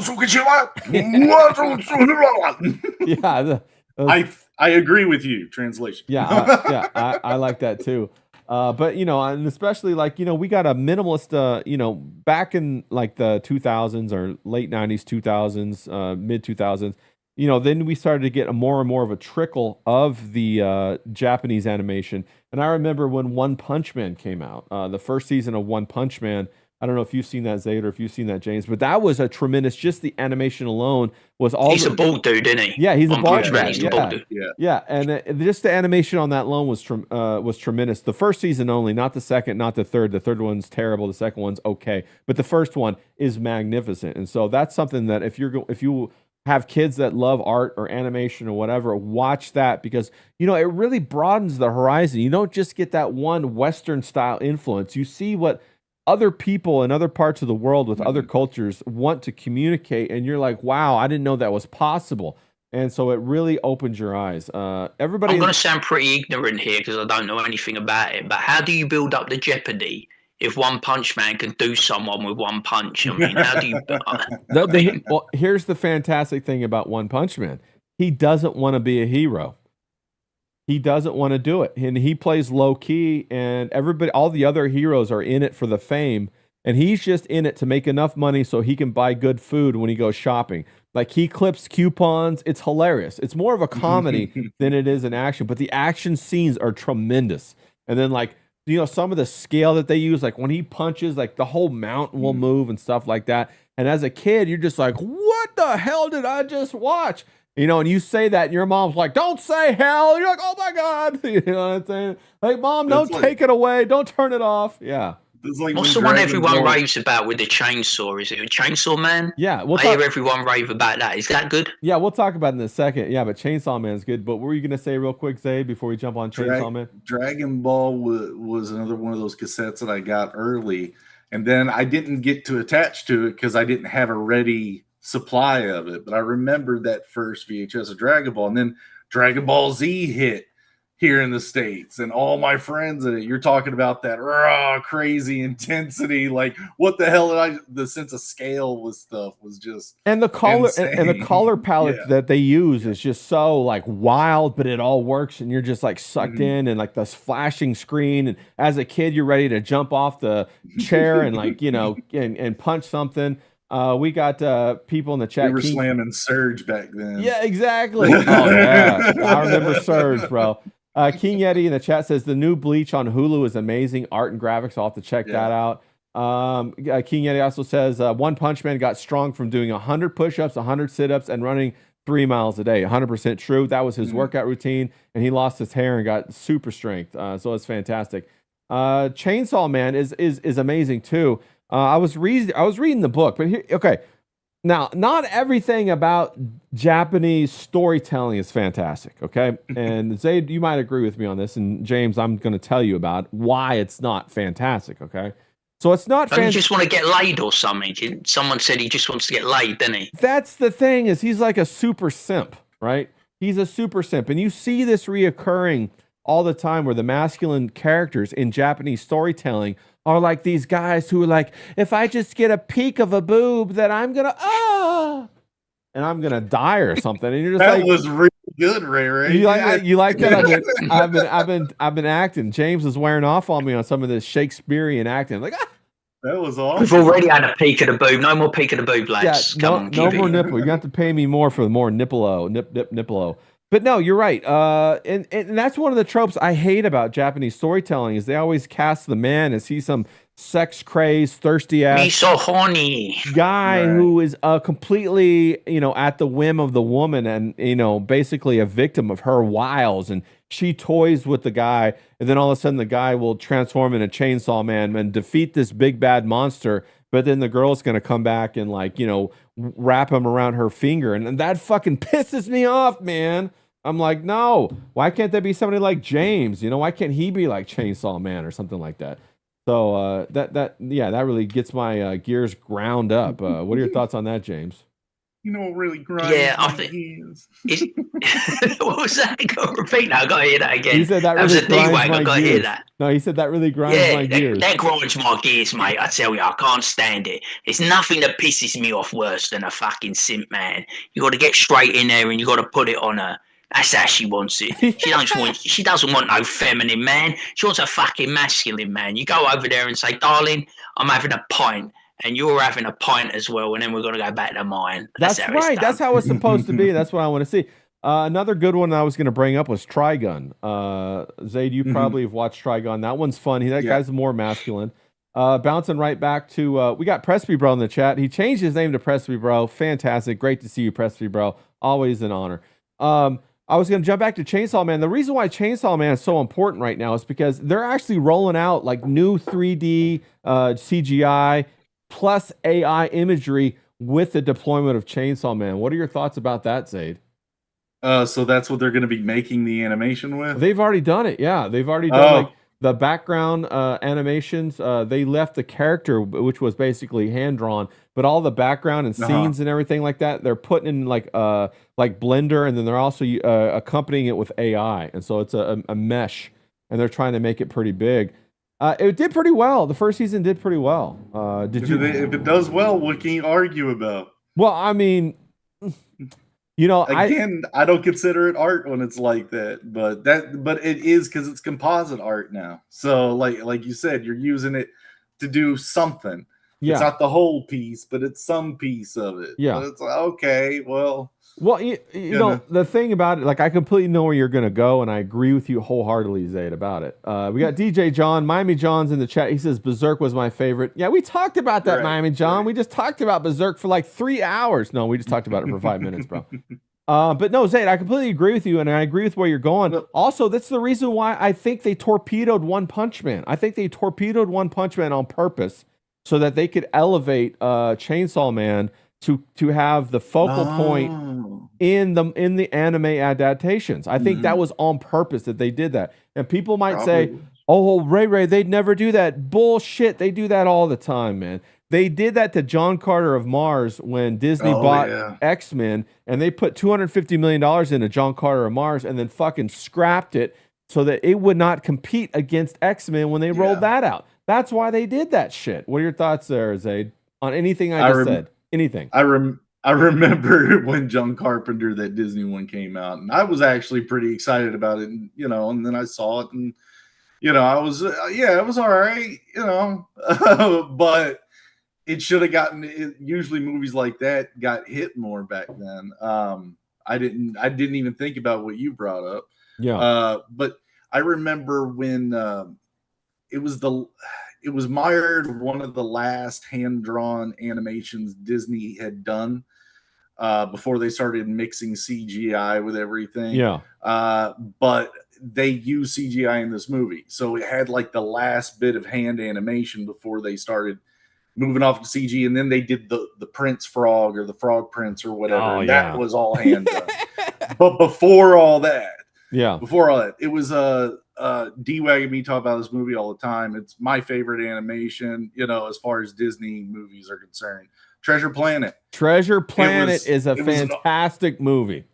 I agree with you. Translation.
I like that too. But you know, and especially like, you know, we got a minimalist, you know, back in like the 2000s or late 90s, 2000s, mid 2000s, you know, then we started to get a more and more of a trickle of the Japanese animation. And I remember when One Punch Man came out, the first season of One Punch Man. I don't know if you've seen that, Zaid, or if you've seen that, James, but that was a tremendous. Just the animation alone was all.
He's a bald dude, isn't he?
Yeah, he's a bald
dude.
Man.
He's a bald dude.
Yeah, and just the animation on that alone was tremendous. The first season only, not the second, not the third. The third one's terrible. The second one's okay, but the first one is magnificent. And so that's something that if you have kids that love art or animation or whatever, watch that, because you know it really broadens the horizon. You don't just get that one Western style influence. You see what other people in other parts of the world with other cultures want to communicate, and you're like, wow, I didn't know that was possible. And so it really opens your eyes. Everybody,
I'm going to sound pretty ignorant here because I don't know anything about it, but how do you build up the jeopardy if One Punch Man can do someone with one punch? I mean, how do you...
Well, here's the fantastic thing about One Punch Man. He doesn't want to be a hero. He doesn't want to do it. And he plays low key, and everybody, all the other heroes are in it for the fame. And he's just in it to make enough money so he can buy good food when he goes shopping. Like, he clips coupons. It's hilarious. It's more of a comedy than it is an action, but the action scenes are tremendous. And then, like, you know, some of the scale that they use, like when he punches, like the whole mountain will move and stuff like that. And as a kid, you're just like, what the hell did I just watch? You know, and you say that, and your mom's like, don't say hell. You're like, oh my God. You know what I'm saying? Like, Mom, don't take it away. Don't turn it off. Yeah.
Like
what's the one everyone raves about with the chainsaw? Is it a Chainsaw Man?
Yeah.
I hear everyone rave about that. Is that good?
Yeah, we'll talk about it in a second. Yeah, but Chainsaw Man's good. But what were you going to say real quick, Zaid, before we jump on Chainsaw Man?
Dragon Ball was another one of those cassettes that I got early. And then I didn't get to attach to it because I didn't have a ready supply of it. But I remembered that first VHS of Dragon Ball. And then Dragon Ball Z hit here in the States, and all my friends in it. You're talking about that raw, crazy intensity. Like, what the hell the sense of scale was stuff was just,
and the color and the color palette that they use is just so like wild, but it all works, and you're just like sucked in, and like this flashing screen. And as a kid, you're ready to jump off the chair and like, you know, and punch something. We got people in the chat.
We were slamming Surge back then.
Yeah, exactly. Oh yeah, I remember Surge, bro. King Yeti in the chat says the new Bleach on Hulu is amazing art and graphics. I'll have to check that out. King Yeti also says One Punch Man got strong from doing 100 push-ups, 100 sit-ups, and running 3 miles a day. 100% true. That was his workout routine, and he lost his hair and got super strength. So it's fantastic. Chainsaw Man is amazing too. I was reading the book, but here, okay. Now, not everything about Japanese storytelling is fantastic, okay? And Zaid, you might agree with me on this, and James, I'm going to tell you about why it's not fantastic, okay? So it's not
fantastic. You just want to get laid or something. Someone said he just wants to get laid, didn't he?
That's the thing, is he's like a super simp, right? He's a super simp, and you see this reoccurring all the time where the masculine characters in Japanese storytelling are like these guys who are like, if I just get a peek of a boob, then I'm gonna and I'm gonna die or something. And you're just
that
like,
was really good, Ray.
You like that? I've been acting. James is wearing off on me on some of this Shakespearean acting. I'm like,
that was awesome.
We've already had a peek of the boob. No more peek of the boob, lads.
Yeah, no more nipple. You have to pay me more for the more nipple. But no, you're right. And that's one of the tropes I hate about Japanese storytelling is they always cast the man as he's some sex crazed, thirsty ass
me so horny
guy who is completely, you know, at the whim of the woman and, you know, basically a victim of her wiles. And she toys with the guy. And then all of a sudden the guy will transform in a Chainsaw Man and defeat this big bad monster. But then the girl's going to come back and, like, you know, wrap him around her finger. And that fucking pisses me off, man. I'm like, no, why can't there be somebody like James? You know, why can't he be like Chainsaw Man or something like that? So that really gets my gears ground up. What are your thoughts on that, James?
You know what really grinds
Yeah, I
my
think
gears?
what was that? Go repeat that. I got to hear that again.
He said that
was
really
a
grinds
D-Wag.
my
I got to hear
gears.
that.
No, he said that really grinds
Yeah,
my gears.
that grinds my gears, mate. I tell you, I can't stand it. There's nothing that pisses me off worse than a fucking simp, man. You got to get straight in there and you got to put it on her. That's how she wants it. She doesn't want no feminine man. She wants a fucking masculine man. You go over there and say, darling, I'm having a pint. And you're having a pint as well, and then we're going to go back to mine.
That's
how
right.
It's
That's
done.
how it's supposed to be. That's what I want to see. Another good one I was going to bring up was Trigun. Zaid, you probably have watched Trigun. That one's fun. That guy's more masculine. Bouncing right back to, we got Presby Bro in the chat. He changed his name to Presby Bro. Fantastic. Great to see you, Presby Bro. Always an honor. I was going to jump back to Chainsaw Man. The reason why Chainsaw Man is so important right now is because they're actually rolling out like new 3D CGI plus AI imagery with the deployment of Chainsaw Man. What are your thoughts about that, Zaid?
So that's what they're going to be making the animation with?
They've already done it. Yeah, they've already done like the background animations. They left the character, which was basically hand drawn, but all the background and scenes and everything like that, they're putting in like Blender, and then they're also accompanying it with AI, and so it's a mesh, and they're trying to make it pretty big. It did pretty well. The first season did pretty well. If
it does well, what can you argue about?
Well, I mean, you know,
I don't consider it art when it's like that, but it is because it's composite art now. So like you said, you're using it to do something. Yeah. It's not the whole piece, but it's some piece of it.
Yeah.
But it's like, okay, well,
you know, the thing about it, like, I completely know where you're going to go, and I agree with you wholeheartedly, Zaid, about it. We got DJ John. Miami John's in the chat. He says, Berserk was my favorite. Yeah, we talked about that, Miami John. We just talked about Berserk for like 3 hours. No, we just talked about it for 5 minutes, bro. But no, Zaid, I completely agree with you, and I agree with where you're going. Also, that's the reason why I think they torpedoed One Punch Man. I think they torpedoed One Punch Man on purpose so that they could elevate Chainsaw Man to have the focal point in the anime adaptations. I think that was on purpose that they did that. And people might say, "Oh, Ray, they'd never do that." Bullshit. They do that all the time, man. They did that to John Carter of Mars when Disney bought X-Men, and they put $250 million into John Carter of Mars and then fucking scrapped it so that it would not compete against X-Men when they rolled that out. That's why they did that shit. What are your thoughts there, Zaid, on anything I just said? Anything.
I remember when John Carpenter, that Disney one, came out, and I was actually pretty excited about it, and, and then I saw it, and, I was, it was all right, but it should have gotten, usually movies like that got hit more back then. I didn't even think about what you brought up.
Yeah.
But I remember when it was mired one of the last hand-drawn animations Disney had done before they started mixing CGI with everything.
Yeah.
But they used CGI in this movie. So it had like the last bit of hand animation before they started moving off to CG, and then they did the Prince Frog or the Frog Prince or whatever. That was all hand done. But before all that, it was D-Wag and me talk about this movie all the time. It's my favorite animation, as far as Disney movies are concerned. Treasure Planet.
Treasure Planet is a fantastic movie.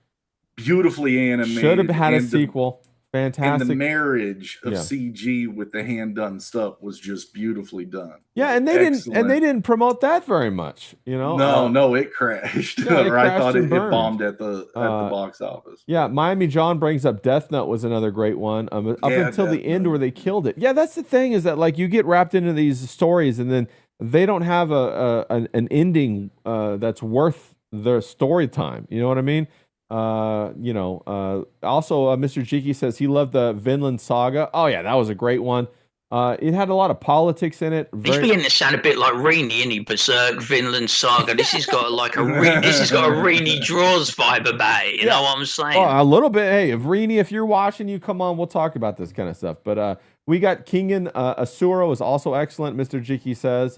Beautifully animated.
Should have had a sequel. Fantastic.
And the marriage of CG with the hand done stuff was just beautifully done.
Yeah, and they didn't promote that very much,
No, it crashed. Or I thought it bombed at the box office.
Yeah, Miami John brings up Death Note was another great one. Up until the end where they killed it. Yeah, that's the thing, is that like you get wrapped into these stories and then they don't have an ending that's worth the story time. You know what I mean? Also, Mr. Jiki says he loved the Vinland Saga. Oh yeah, that was a great one. It had a lot of politics in it.
He's beginning to sound a bit like Reenie, isn't he? Berserk, Vinland Saga. This has got like a Reenie Draws vibe about it. You know what I'm saying?
Oh, a little bit. Hey, if you're watching, you come on. We'll talk about this kind of stuff. But we got Kingen Asura was also excellent. Mr. Jiki says.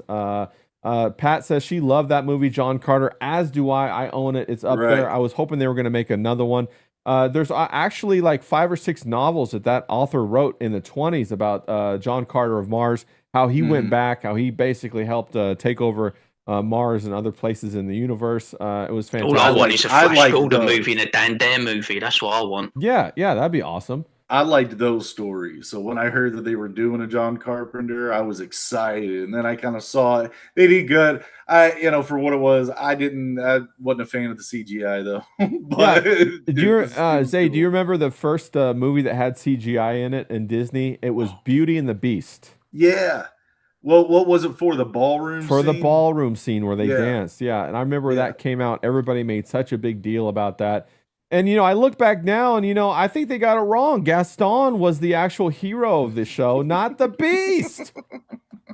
Pat says she loved that movie, John Carter, as do I. I own it. It's up there. I was hoping they were going to make another one. There's actually like 5 or 6 novels that author wrote in the 1920s about John Carter of Mars, how he went back, how he basically helped take over Mars and other places in the universe. It was fantastic.
All I want is a Flash Gordon movie and a Dan Dare movie. That's what I want.
Yeah, that'd be awesome.
I liked those stories. So when I heard that they were doing a John Carpenter, I was excited. And then I kind of saw it. They did good. For what it was, I wasn't a fan of the CGI though. But
Zay, do you remember the first movie that had CGI in it in Disney? It was Beauty and the Beast.
Yeah. Well, what was it for? The ballroom scene?
The ballroom scene where they danced. Yeah. And I remember that came out. Everybody made such a big deal about that. And, I look back now and, I think they got it wrong. Gaston was the actual hero of the show, not the Beast.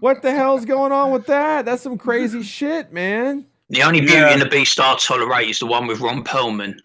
What the hell's going on with that? That's some crazy shit, man.
The only Beauty and the Beast I tolerate is the one with Ron Perlman,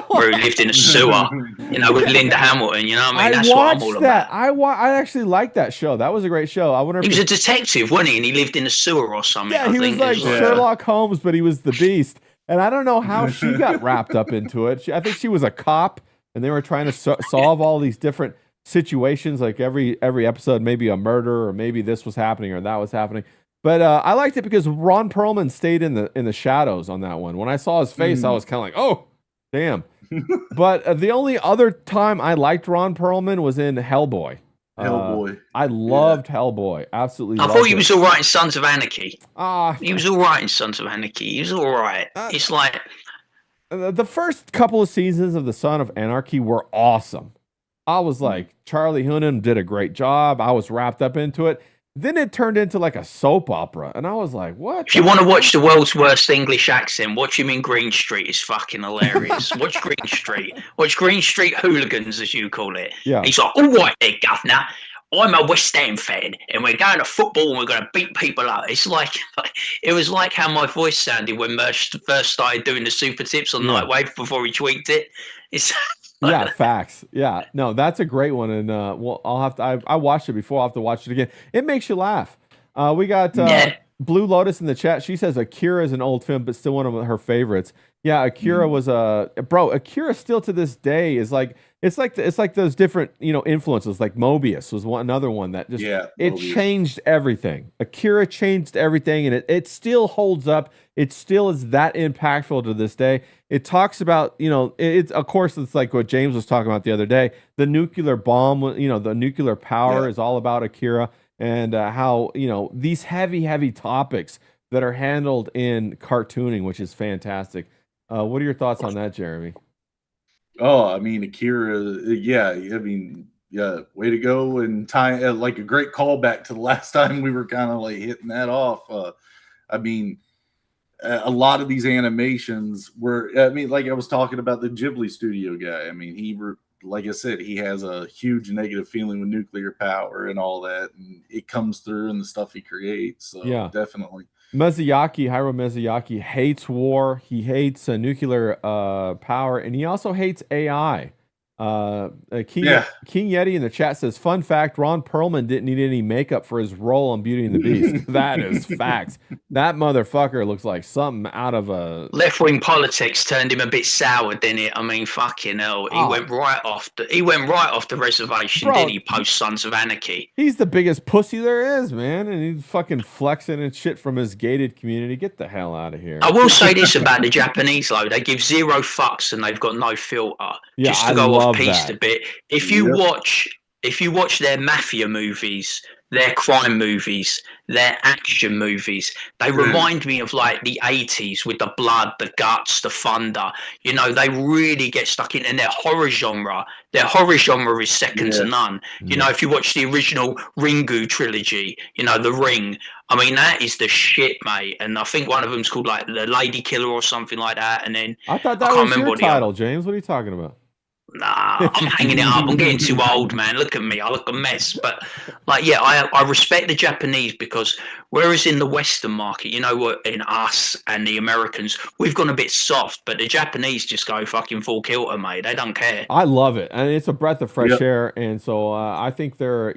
where he lived in a sewer, with Linda Hamilton. You know what I mean? That's what I'm all about.
I actually liked that show. That was a great show. I wonder if
he was a detective, wasn't he? And he lived in a sewer or something.
Yeah, he was like Sherlock Holmes, but he was the Beast. And I don't know how she got wrapped up into it. I think she was a cop, and they were trying to solve all these different situations. Like every episode, maybe a murder, or maybe this was happening or that was happening. But I liked it because Ron Perlman stayed in the shadows on that one. When I saw his face, I was kind of like, oh, damn. But the only other time I liked Ron Perlman was in Hellboy. I loved Hellboy. Absolutely.
I thought he was all right in Sons of Anarchy.
He
was all right in Sons of Anarchy. He was all right. It's like
the first couple of seasons of the Son of Anarchy were awesome. I was like, Charlie Hunnam did a great job. I was wrapped up into it. Then it turned into like a soap opera, and I was like, "What?"
If you want to watch the world's worst English accent, watch him in Green Street. It's fucking hilarious. Watch Green Street. Watch Green Street Hooligans, as you call it.
Yeah.
He's like, "All right, there, governor. I'm a West Ham fan, and we're going to football, and we're going to beat people up." It's like it was like how my voice sounded when Mersh first started doing the super tips on Nightwave before he tweaked it. It's
facts. Yeah, no, that's a great one, and I'll have to. I watched it before. I'll have to watch it again. It makes you laugh. We got Blue Lotus in the chat. She says Akira is an old film, but still one of her favorites. Yeah, Akira was Akira still to this day is like it's like those different influences. Like Mobius was another one that just it changed everything. Akira changed everything, and it still holds up. It still is that impactful to this day. It talks about it's of course it's like what James was talking about the other day. The nuclear bomb, the nuclear power is all about Akira, and how these heavy topics that are handled in cartooning, which is fantastic. What are your thoughts on that, Jeremy?
Oh, I mean, Akira, way to go, and time like a great callback to the last time we were kind of like hitting that off. A lot of these animations were, like I was talking about the Ghibli studio guy. I mean, like I said, he has a huge negative feeling with nuclear power and all that, and it comes through in the stuff he creates. So definitely.
Hiro Miyazaki hates war. He hates nuclear power, and he also hates AI. King Yeti in the chat says, fun fact, Ron Perlman didn't need any makeup for his role on Beauty and the Beast. That is facts. That motherfucker looks like something out of a...
Left-wing politics turned him a bit sour, didn't it? I mean, fucking hell. He went right off the reservation, didn't he, post Sons of Anarchy?
He's the biggest pussy there is, man, and he's fucking flexing and shit from his gated community. Get the hell out of here.
I will say this about the Japanese, though. They give zero fucks and they've got no filter.
Yeah,
just to go off pieced a bit. If you watch their mafia movies, their crime movies, their action movies, they remind me of like the 80s with the blood, the guts, the thunder. They really get stuck in, and their horror genre is second to none. If you watch the original Ringu trilogy, The Ring, I mean, that is the shit, mate. And I think one of them's called like The Lady Killer or something like that. And then
I thought that was your title, James. What are you talking about?
Nah, I'm hanging it up. I'm getting too old, man. Look at me. I look a mess. But I respect the Japanese, because whereas in the Western market, in us and the Americans, we've gone a bit soft, but the Japanese just go fucking full kilter, mate. They don't care.
I love it. And it's a breath of fresh air. And so I think they're,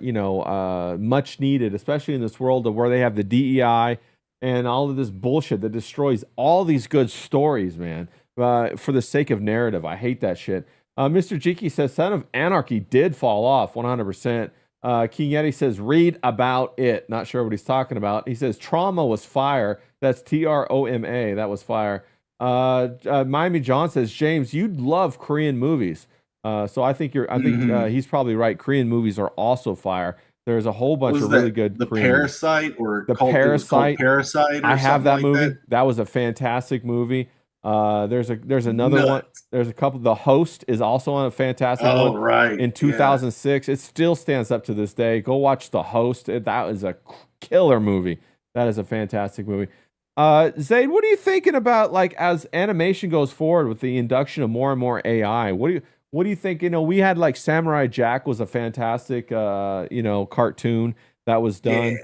much needed, especially in this world of where they have the DEI and all of this bullshit that destroys all these good stories, man, for the sake of narrative. I hate that shit. Mr. Jiki says, Son of Anarchy did fall off 100%. King Yeti says, read about it. Not sure what he's talking about. He says, trauma was fire. That's TROMA. That was fire. Miami John says, James, you'd love Korean movies. So I think he's probably right. Korean movies are also fire. There's a whole bunch of really good
The
Korean movies.
Parasite or
The
called,
Parasite.
Parasite. Or
I have that
like
movie. That was a fantastic movie. There's another one. There's a couple. The Host is also a fantastic one.
Right.
In 2006, it still stands up to this day. Go watch The Host. That is a killer movie. That is a fantastic movie. Zaid, what are you thinking about, like, as animation goes forward with the induction of more and more AI? What do you think? We had, like, Samurai Jack was a fantastic cartoon that was done.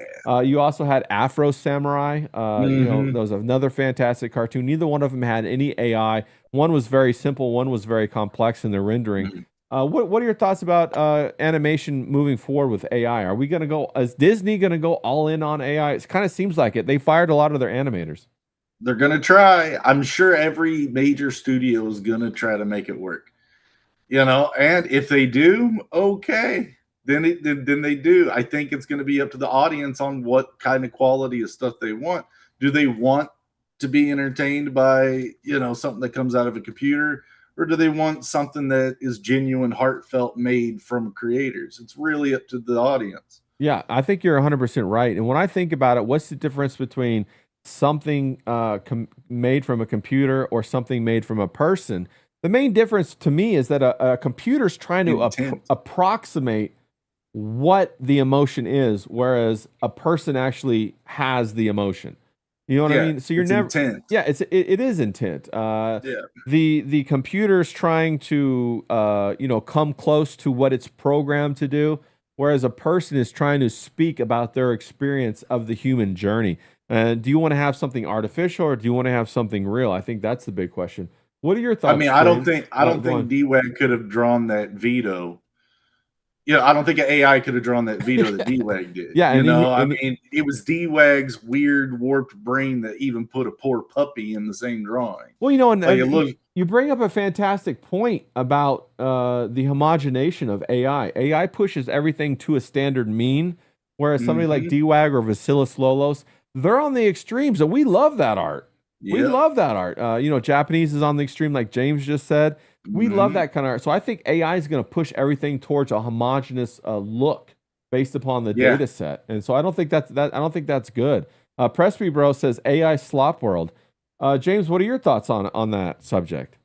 You also had Afro Samurai. There was another fantastic cartoon. Neither one of them had any AI. One was very simple. One was very complex in their rendering. What are your thoughts about animation moving forward with AI? Is Disney going to go all in on AI? It kind of seems like it. They fired a lot of their animators.
They're going to try. I'm sure every major studio is going to try to make it work. And if they do, okay. Then they do. I think it's going to be up to the audience on what kind of quality of stuff they want. Do they want to be entertained by, something that comes out of a computer, or do they want something that is genuine, heartfelt, made from creators? It's really up to the audience.
Yeah, I think you're 100% right. And when I think about it, what's the difference between something made from a computer or something made from a person? The main difference to me is that a computer's trying to approximate what the emotion is, whereas a person actually has the emotion. You know what I mean? So you're never
intent.
Yeah, it is intent. The computer's trying to come close to what it's programmed to do, whereas a person is trying to speak about their experience of the human journey. Do you want to have something artificial, or do you want to have something real? I think that's the big question. What are your thoughts?
I mean, I don't think D-Wag could have drawn that veto. I don't think an AI could have drawn that veto that D-Wag did. It was D-Wag's weird, warped brain that even put a poor puppy in the same drawing.
Well, you bring up a fantastic point about the homogenation of AI. AI pushes everything to a standard mean, whereas somebody like D-Wag or Vasilis Lolos, they're on the extremes, and we love that art. We love that art. Japanese is on the extreme, like James just said. We love that kind of art. So I think AI is going to push everything towards a homogeneous look based upon the data set. And so I don't think that's good. Presby Bro says AI slop world. James, what are your thoughts on that subject?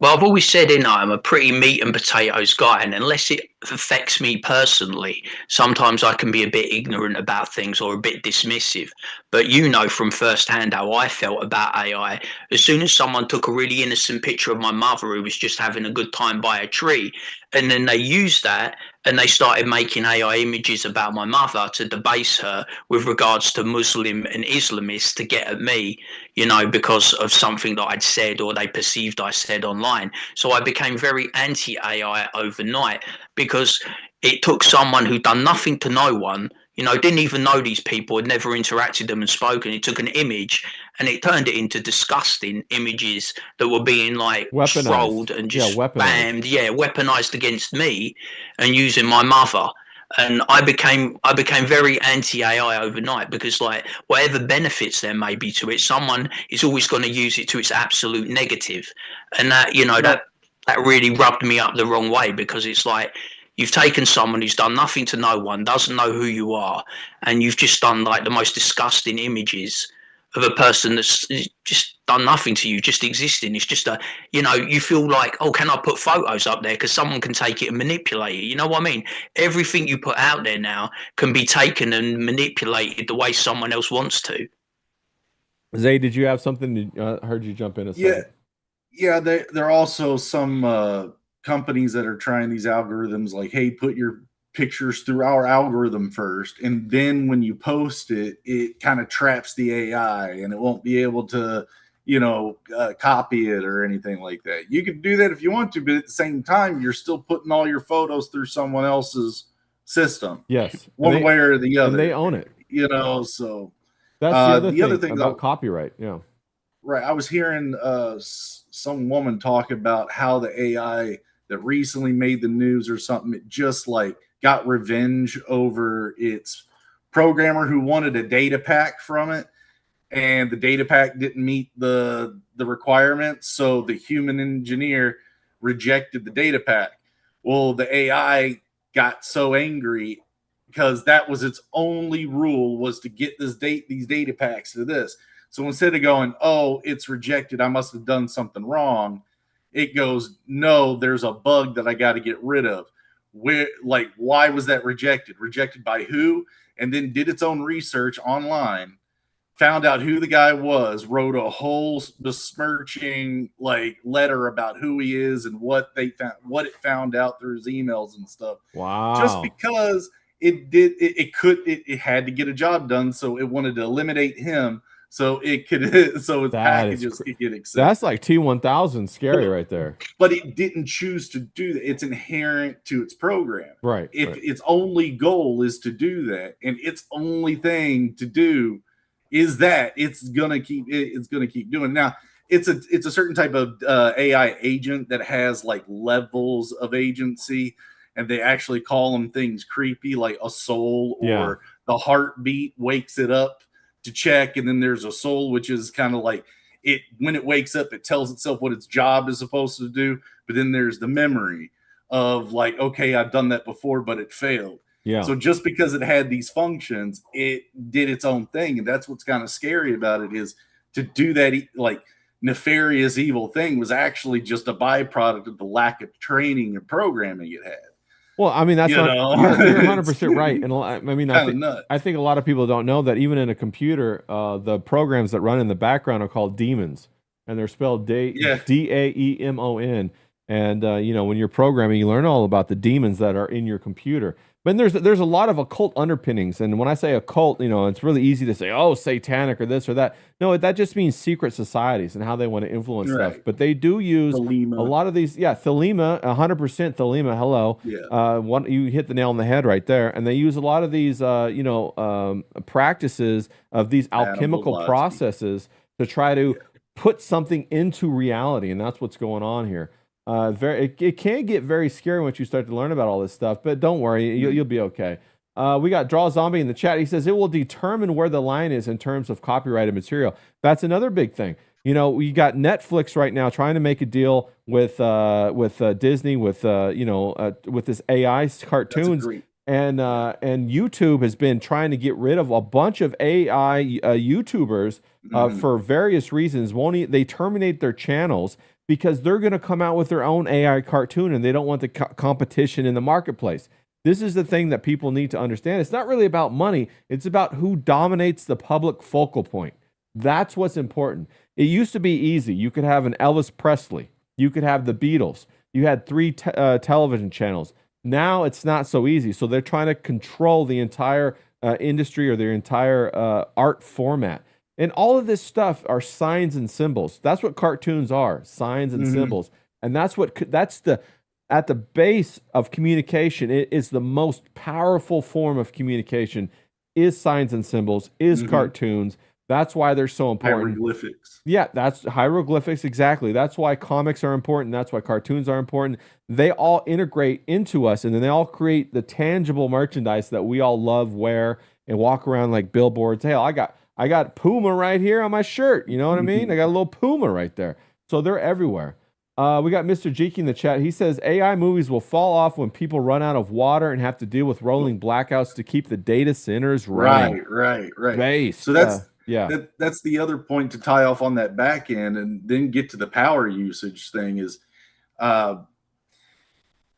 Well, I've always said, I'm a pretty meat and potatoes guy, and unless it affects me personally, sometimes I can be a bit ignorant about things or a bit dismissive. But from firsthand how I felt about AI. As soon as someone took a really innocent picture of my mother who was just having a good time by a tree, and then they used that and they started making AI images about my mother to debase her with regards to Muslim and Islamists to get at me, because of something that I'd said or they perceived I said online. So I became very anti-AI overnight, because it took someone who'd done nothing to no one, didn't even know these people, had never interacted with them and spoken. It took an image and it turned it into disgusting images that were being like trolled and just weaponized against me and using my mother. And I became very anti-AI overnight, because like whatever benefits there may be to it, someone is always going to use it to its absolute negative. And that, that really rubbed me up the wrong way, because it's like, you've taken someone who's done nothing to no one, doesn't know who you are, and you've just done like the most disgusting images of a person that's just done nothing to you, just existing. It's just you feel like, oh, can I put photos up there? Because someone can take it and manipulate it. You know what I mean? Everything you put out there now can be taken and manipulated the way someone else wants to.
Zay, did you have something? I heard you jump in a second.
Yeah. There are also some companies that are trying these algorithms, like, hey, put your pictures through our algorithm first, and then when you post it, it kind of traps the AI and it won't be able to copy it or anything like that. You could do that if you want to, but at the same time, you're still putting all your photos through someone else's system.
Yes,
one way or the other,
and they own it.
So
that's the other thing about copyright. Yeah,
right. I was hearing some woman talk about how the AI that recently made the news or something, it just like got revenge over its programmer who wanted a data pack from it, and the data pack didn't meet the requirements, so the human engineer rejected the data pack. Well, the AI got so angry because that was its only rule, was to get these data packs to this. So instead of going, oh, it's rejected, I must have done something wrong, it goes, no, there's a bug that I got to get rid of. Where, like, why was that rejected? Rejected by who? And then did its own research online, found out who the guy was, wrote a whole besmirching like letter about who he is and what it found out through his emails and stuff.
Wow.
Just because it had to get a job done, so it wanted to eliminate him so it could so its packages could get accepted.
That's like T1000 scary right there.
But it didn't choose to do that. It's inherent to its program.
Right.
If its only goal is to do that, and its only thing to do is that, it's gonna keep doing it. Now, it's a certain type of AI agent that has like levels of agency, and they actually call them things creepy, like a soul, or the heartbeat wakes it up to check, and then there's a soul, which is kind of like it, when it wakes up, it tells itself what its job is supposed to do. But then there's the memory of like, okay, I've done that before, but it failed.
Yeah.
So just because it had these functions, it did its own thing. And that's what's kind of scary about it, is to do that like nefarious evil thing was actually just a byproduct of the lack of training and programming it had.
Well, I mean, that's
you're
100% right. And I mean,
nuts.
I think a lot of people don't know that even in a computer, the programs that run in the background are called daemons, and they're spelled DAEMON. And you know, when you're programming, you learn all about the demons that are in your computer. But there's a lot of occult underpinnings, and when I say occult, you know, it's really easy to say, oh, satanic or this or that. No, that just means secret societies and how they want to influence stuff. But they do use
Thelema.
a lot of these, Thelema, 100% Thelema. Hello, you hit the nail on the head right there. And they use a lot of these, practices of these alchemical processes to try to put something into reality, and that's what's going on here. It can get very scary once you start to learn about all this stuff, but don't worry, you'll be okay. We got Draw Zombie in the chat. He says it will determine where the line is in terms of copyrighted material. That's another big thing. You know, we got Netflix right now trying to make a deal with Disney with this AI cartoons, and YouTube has been trying to get rid of a bunch of AI YouTubers for various reasons. They terminate their channels because they're going to come out with their own AI cartoon, and they don't want the competition in the marketplace. This is the thing that people need to understand. It's not really about money. It's about who dominates the public focal point. That's what's important. It used to be easy. You could have an Elvis Presley. You could have the Beatles. You had 3 television channels. Now it's not so easy. So they're trying to control the entire industry or their entire art format. And all of this stuff are signs and symbols. That's what cartoons are, signs and symbols. And at the base of communication, it is the most powerful form of communication, is signs and symbols, is cartoons. That's why they're so important.
Hieroglyphics.
Yeah, that's hieroglyphics, exactly. That's why comics are important. That's why cartoons are important. They all integrate into us, and then they all create the tangible merchandise that we all love, wear, and walk around like billboards. Hey, I got Puma right here on my shirt. You know what I mean? I got a little Puma right there. So they're everywhere. We got Mr. Jeek in the chat. He says AI movies will fall off when people run out of water and have to deal with rolling blackouts to keep the data centers running.
Right.
Based.
So that's the other point to tie off on that back end, and then get to the power usage thing is,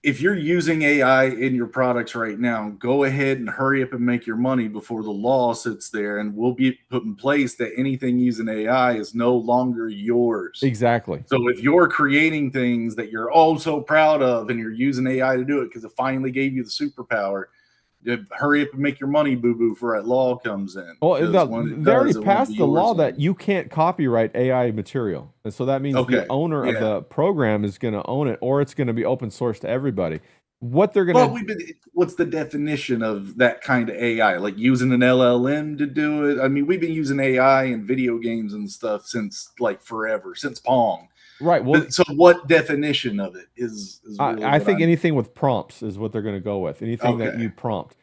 if you're using AI in your products right now, go ahead and hurry up and make your money before the law sits there and will be put in place that anything using AI is no longer yours.
Exactly.
So if you're creating things that you're so proud of and you're using AI to do it because it finally gave you the superpower, hurry up and make your money, boo-boo, before that law comes in.
Well, they already passed the law that you can't copyright AI material. And so that means the owner of the program is going to own it, or it's going to be open source to everybody. What they're going
to... what's the definition of that kind of AI? Like using an LLM to do it? I mean, we've been using AI in video games and stuff since like forever, since Pong.
Right. Well,
So what definition of it is really
I
what
think
I'm
anything with prompts is what they're going to go with. Anything that
okay.
you prompt,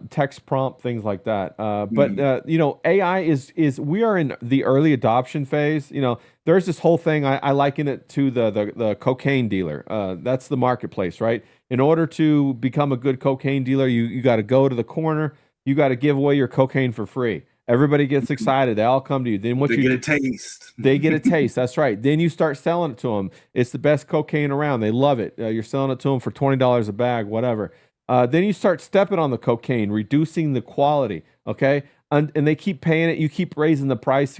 text prompt, things like that. But
Mhm.
you know, AI is we are in the early adoption phase. You know, there's this whole thing. I liken it to the cocaine dealer. That's the marketplace, right? In order to become a good cocaine dealer, you got to go to the corner. You got to give away your cocaine for free. Everybody gets excited. They all come to you. Then what
They
you
get a taste.
they get a taste. That's right. Then you start selling it to them. It's the best cocaine around. They love it. You're selling it to them for $20 a bag, whatever. Then you start stepping on the cocaine, reducing the quality. Okay. And they keep paying it. You keep raising the price,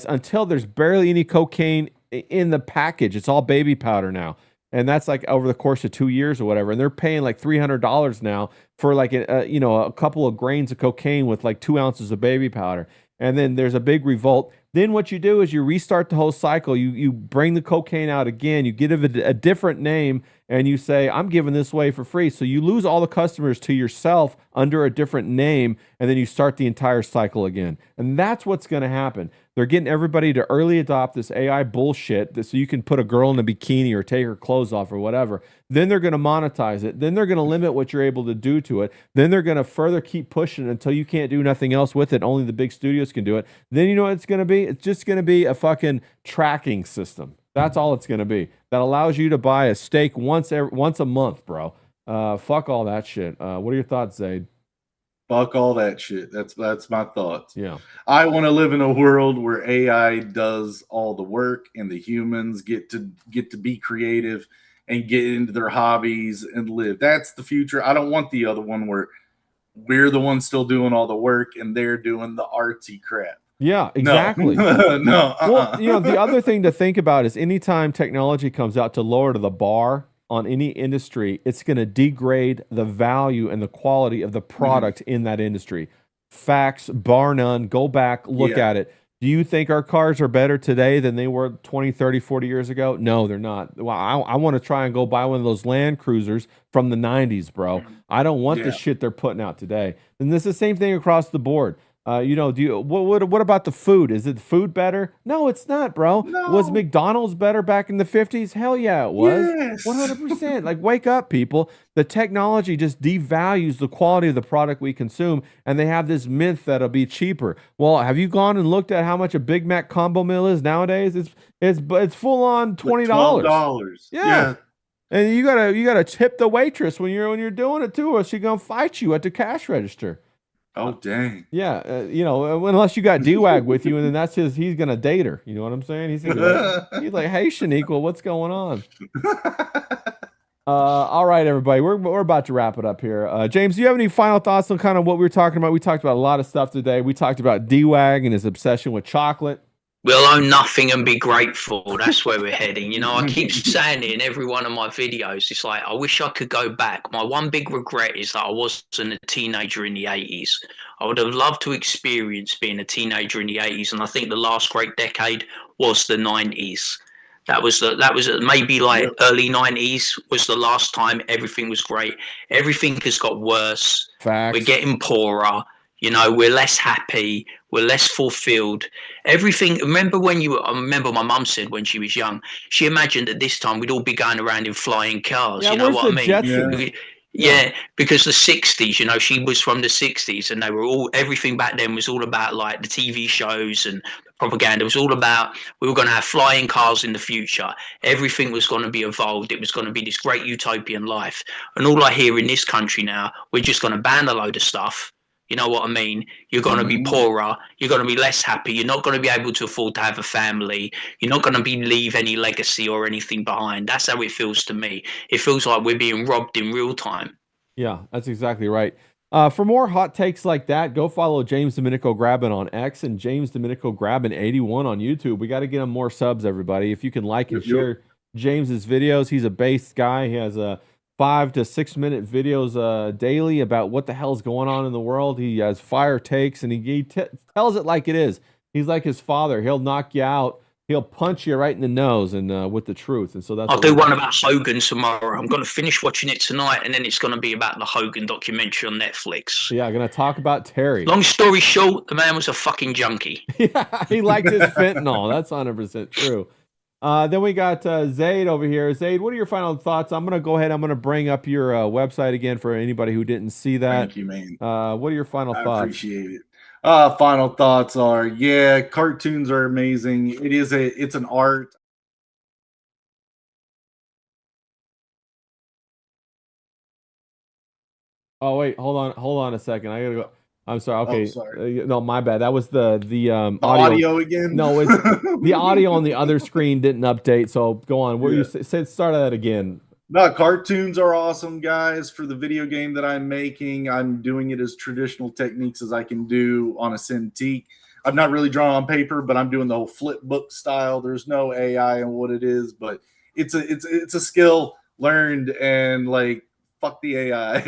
until there's barely any cocaine in the package. It's all baby powder now. And that's like over the course of 2 years or whatever. And they're paying like $300 now for like a couple of grains of cocaine with like 2 ounces of baby powder. And then there's a big revolt. Then what you do is you restart the whole cycle. You bring the cocaine out again. You give it a different name, and you say, I'm giving this away for free. So you lose all the customers to yourself under a different name, and then you start the entire cycle again. And that's what's going to happen. They're getting everybody to early adopt this AI bullshit so you can put a girl in a bikini or take her clothes off or whatever. Then they're going to monetize it. Then they're going to limit what you're able to do to it. Then they're going to further keep pushing it until you can't do nothing else with it. Only the big studios can do it. Then you know what it's going to be? It's just going to be a fucking tracking system. That's all it's going to be. That allows you to buy a steak once a month, bro. Fuck all that shit. What are your thoughts, Zaid?
Fuck all that shit. That's my thoughts.
Yeah.
I want to live in a world where AI does all the work and the humans get to be creative and get into their hobbies and live. That's the future. I don't want the other one where we're the ones still doing all the work and they're doing the artsy crap.
Yeah, exactly.
No.
Well, you know, the other thing to think about is anytime technology comes out to lower to the bar on any industry, it's going to degrade the value and the quality of the product in that industry. Facts, bar none. Go back, look at it. Do you think our cars are better today than they were 20, 30, 40 years ago? No, they're not. Well, I want to try and go buy one of those Land Cruisers from the 90s, bro. I don't want the shit they're putting out today. And this is the same thing across the board. You know, what about the food? Is it food better? No, it's not, bro.
No.
Was McDonald's better back in the 50s? Hell yeah, it was.
Yes.
100%. Like, wake up, people. The technology just devalues the quality of the product we consume, and they have this myth that it'll be cheaper. Well, have you gone and looked at how much a Big Mac combo meal is nowadays? It's full on $20.
$12.
Yeah. And you gotta tip the waitress when you're doing it too, or she's gonna fight you at the cash register.
Oh dang!
Yeah, you know, unless you got D-Wag with you, and then he's gonna date her. You know what I'm saying? He's like, hey, Shaniqua, what's going on? All right, everybody, we're about to wrap it up here. James, do you have any final thoughts on kind of what we were talking about? We talked about a lot of stuff today. We talked about D-Wag and his obsession with chocolate.
We'll own nothing and be grateful. That's where we're heading. You know, I keep saying it in every one of my videos. It's like, I wish I could go back. My one big regret is that I wasn't a teenager in the 80s. I would have loved to experience being a teenager in the 80s. And I think the last great decade was the 90s. That was maybe like early 90s was the last time everything was great. Everything has got worse.
Facts.
We're getting poorer. You know, we're less happy. We're less fulfilled. Everything. I remember my mum said when she was young, she imagined at this time we'd all be going around in flying cars.
Yeah,
you know what I mean?
Jetsons?
Yeah, because the 60s, you know, she was from the 60s and everything back then was all about like the TV shows and propaganda. It was all about we were going to have flying cars in the future. Everything was going to be evolved. It was going to be this great utopian life. And all I hear in this country now, we're just going to ban a load of stuff. You know what I mean? You're going to be poorer. You're going to be less happy. You're not going to be able to afford to have a family. You're not going to leave any legacy or anything behind. That's how it feels to me. It feels like we're being robbed in real time.
Yeah, that's exactly right. For more hot takes like that, go follow James Domenico Grabbin on X and James Domenico Grabbin 81 on YouTube. We got to get him more subs, everybody. If you can like and share James's videos, he's a based guy. He has a 5 to 6 minute videos daily about what the hell's going on in the world. He has fire takes and he tells it like it is. He's like his father. He'll knock you out. He'll punch you right in the nose and with the truth. And so that's.
I'll do one about Hogan tomorrow. I'm going to finish watching it tonight, and then it's going to be about the Hogan documentary on Netflix.
Yeah, I'm going to talk about Terry.
Long story short, the man was a fucking junkie.
Yeah, he liked his fentanyl. That's 100% true. Then we got Zaid over here. Zaid, what are your final thoughts? I'm gonna go ahead. I'm gonna bring up your website again for anybody who didn't see that.
Thank you, man.
What are your final
I
thoughts?
appreciate it. Final thoughts are, yeah, cartoons are amazing. It's an art.
Oh wait, hold on a second. I gotta go. I'm sorry. Okay,
sorry.
no, my bad. That was the
The
audio.
audio again.
No, it's the audio on the other screen didn't update. So go on. What
Yeah.
you said? Start that again.
No, cartoons are awesome, guys. For the video game that I'm making, I'm doing it as traditional techniques as I can do on a Cintiq. I'm not really drawing on paper, but I'm doing the whole flip book style. There's no AI in what it is, but it's a skill learned, and like fuck the AI.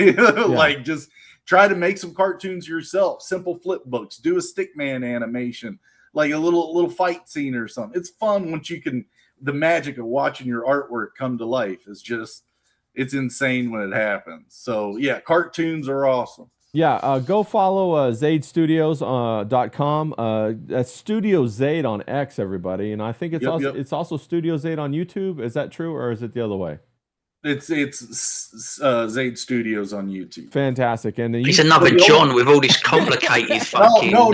Like just try to make some cartoons yourself. Simple flip books. Do a stickman animation, like a little fight scene or something. It's fun once you can. The magic of watching your artwork come to life is just, it's insane when it happens. So yeah, cartoons are awesome.
Yeah, go follow zaidstudios.com. That's Studio Zaid on X, everybody, and I think it's it's also Studio Zaid on YouTube. Is that true, or is it the other way?
It's Zaid Studios on YouTube.
Fantastic, and
he's another John with all this complicated fucking.
No.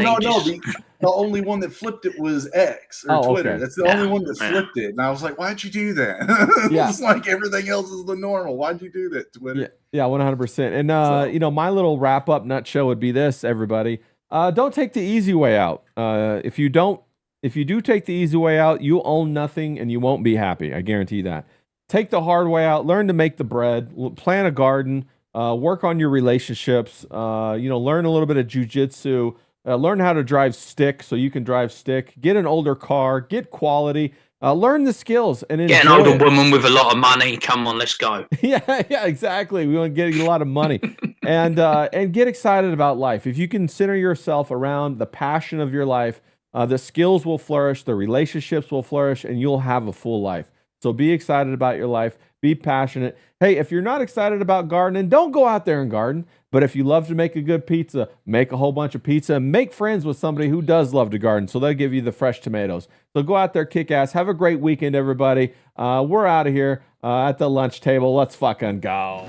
The only one that flipped it was X or Twitter.
Okay.
That's the only one that flipped it, and I was like, "Why'd you do that?" It's like everything else is the normal. Why'd you do that, Twitter?
Yeah, 100%. And you know, my little wrap up nutshell would be this, everybody: don't take the easy way out. If you do take the easy way out, you own nothing and you won't be happy. I guarantee that. Take the hard way out. Learn to make the bread. Plant a garden. Work on your relationships. You know, learn a little bit of jujitsu. Learn how to drive stick so you can drive stick. Get an older car. Get quality. Learn the skills and
get an older woman with a lot of money. Come on, let's go.
Yeah, exactly. We want to get a lot of money, and get excited about life. If you can center yourself around the passion of your life, the skills will flourish, the relationships will flourish, and you'll have a full life. So be excited about your life. Be passionate. Hey, if you're not excited about gardening, don't go out there and garden. But if you love to make a good pizza, make a whole bunch of pizza and make friends with somebody who does love to garden. So they'll give you the fresh tomatoes. So go out there, kick ass. Have a great weekend, everybody. We're out of here at the lunch table. Let's fucking go.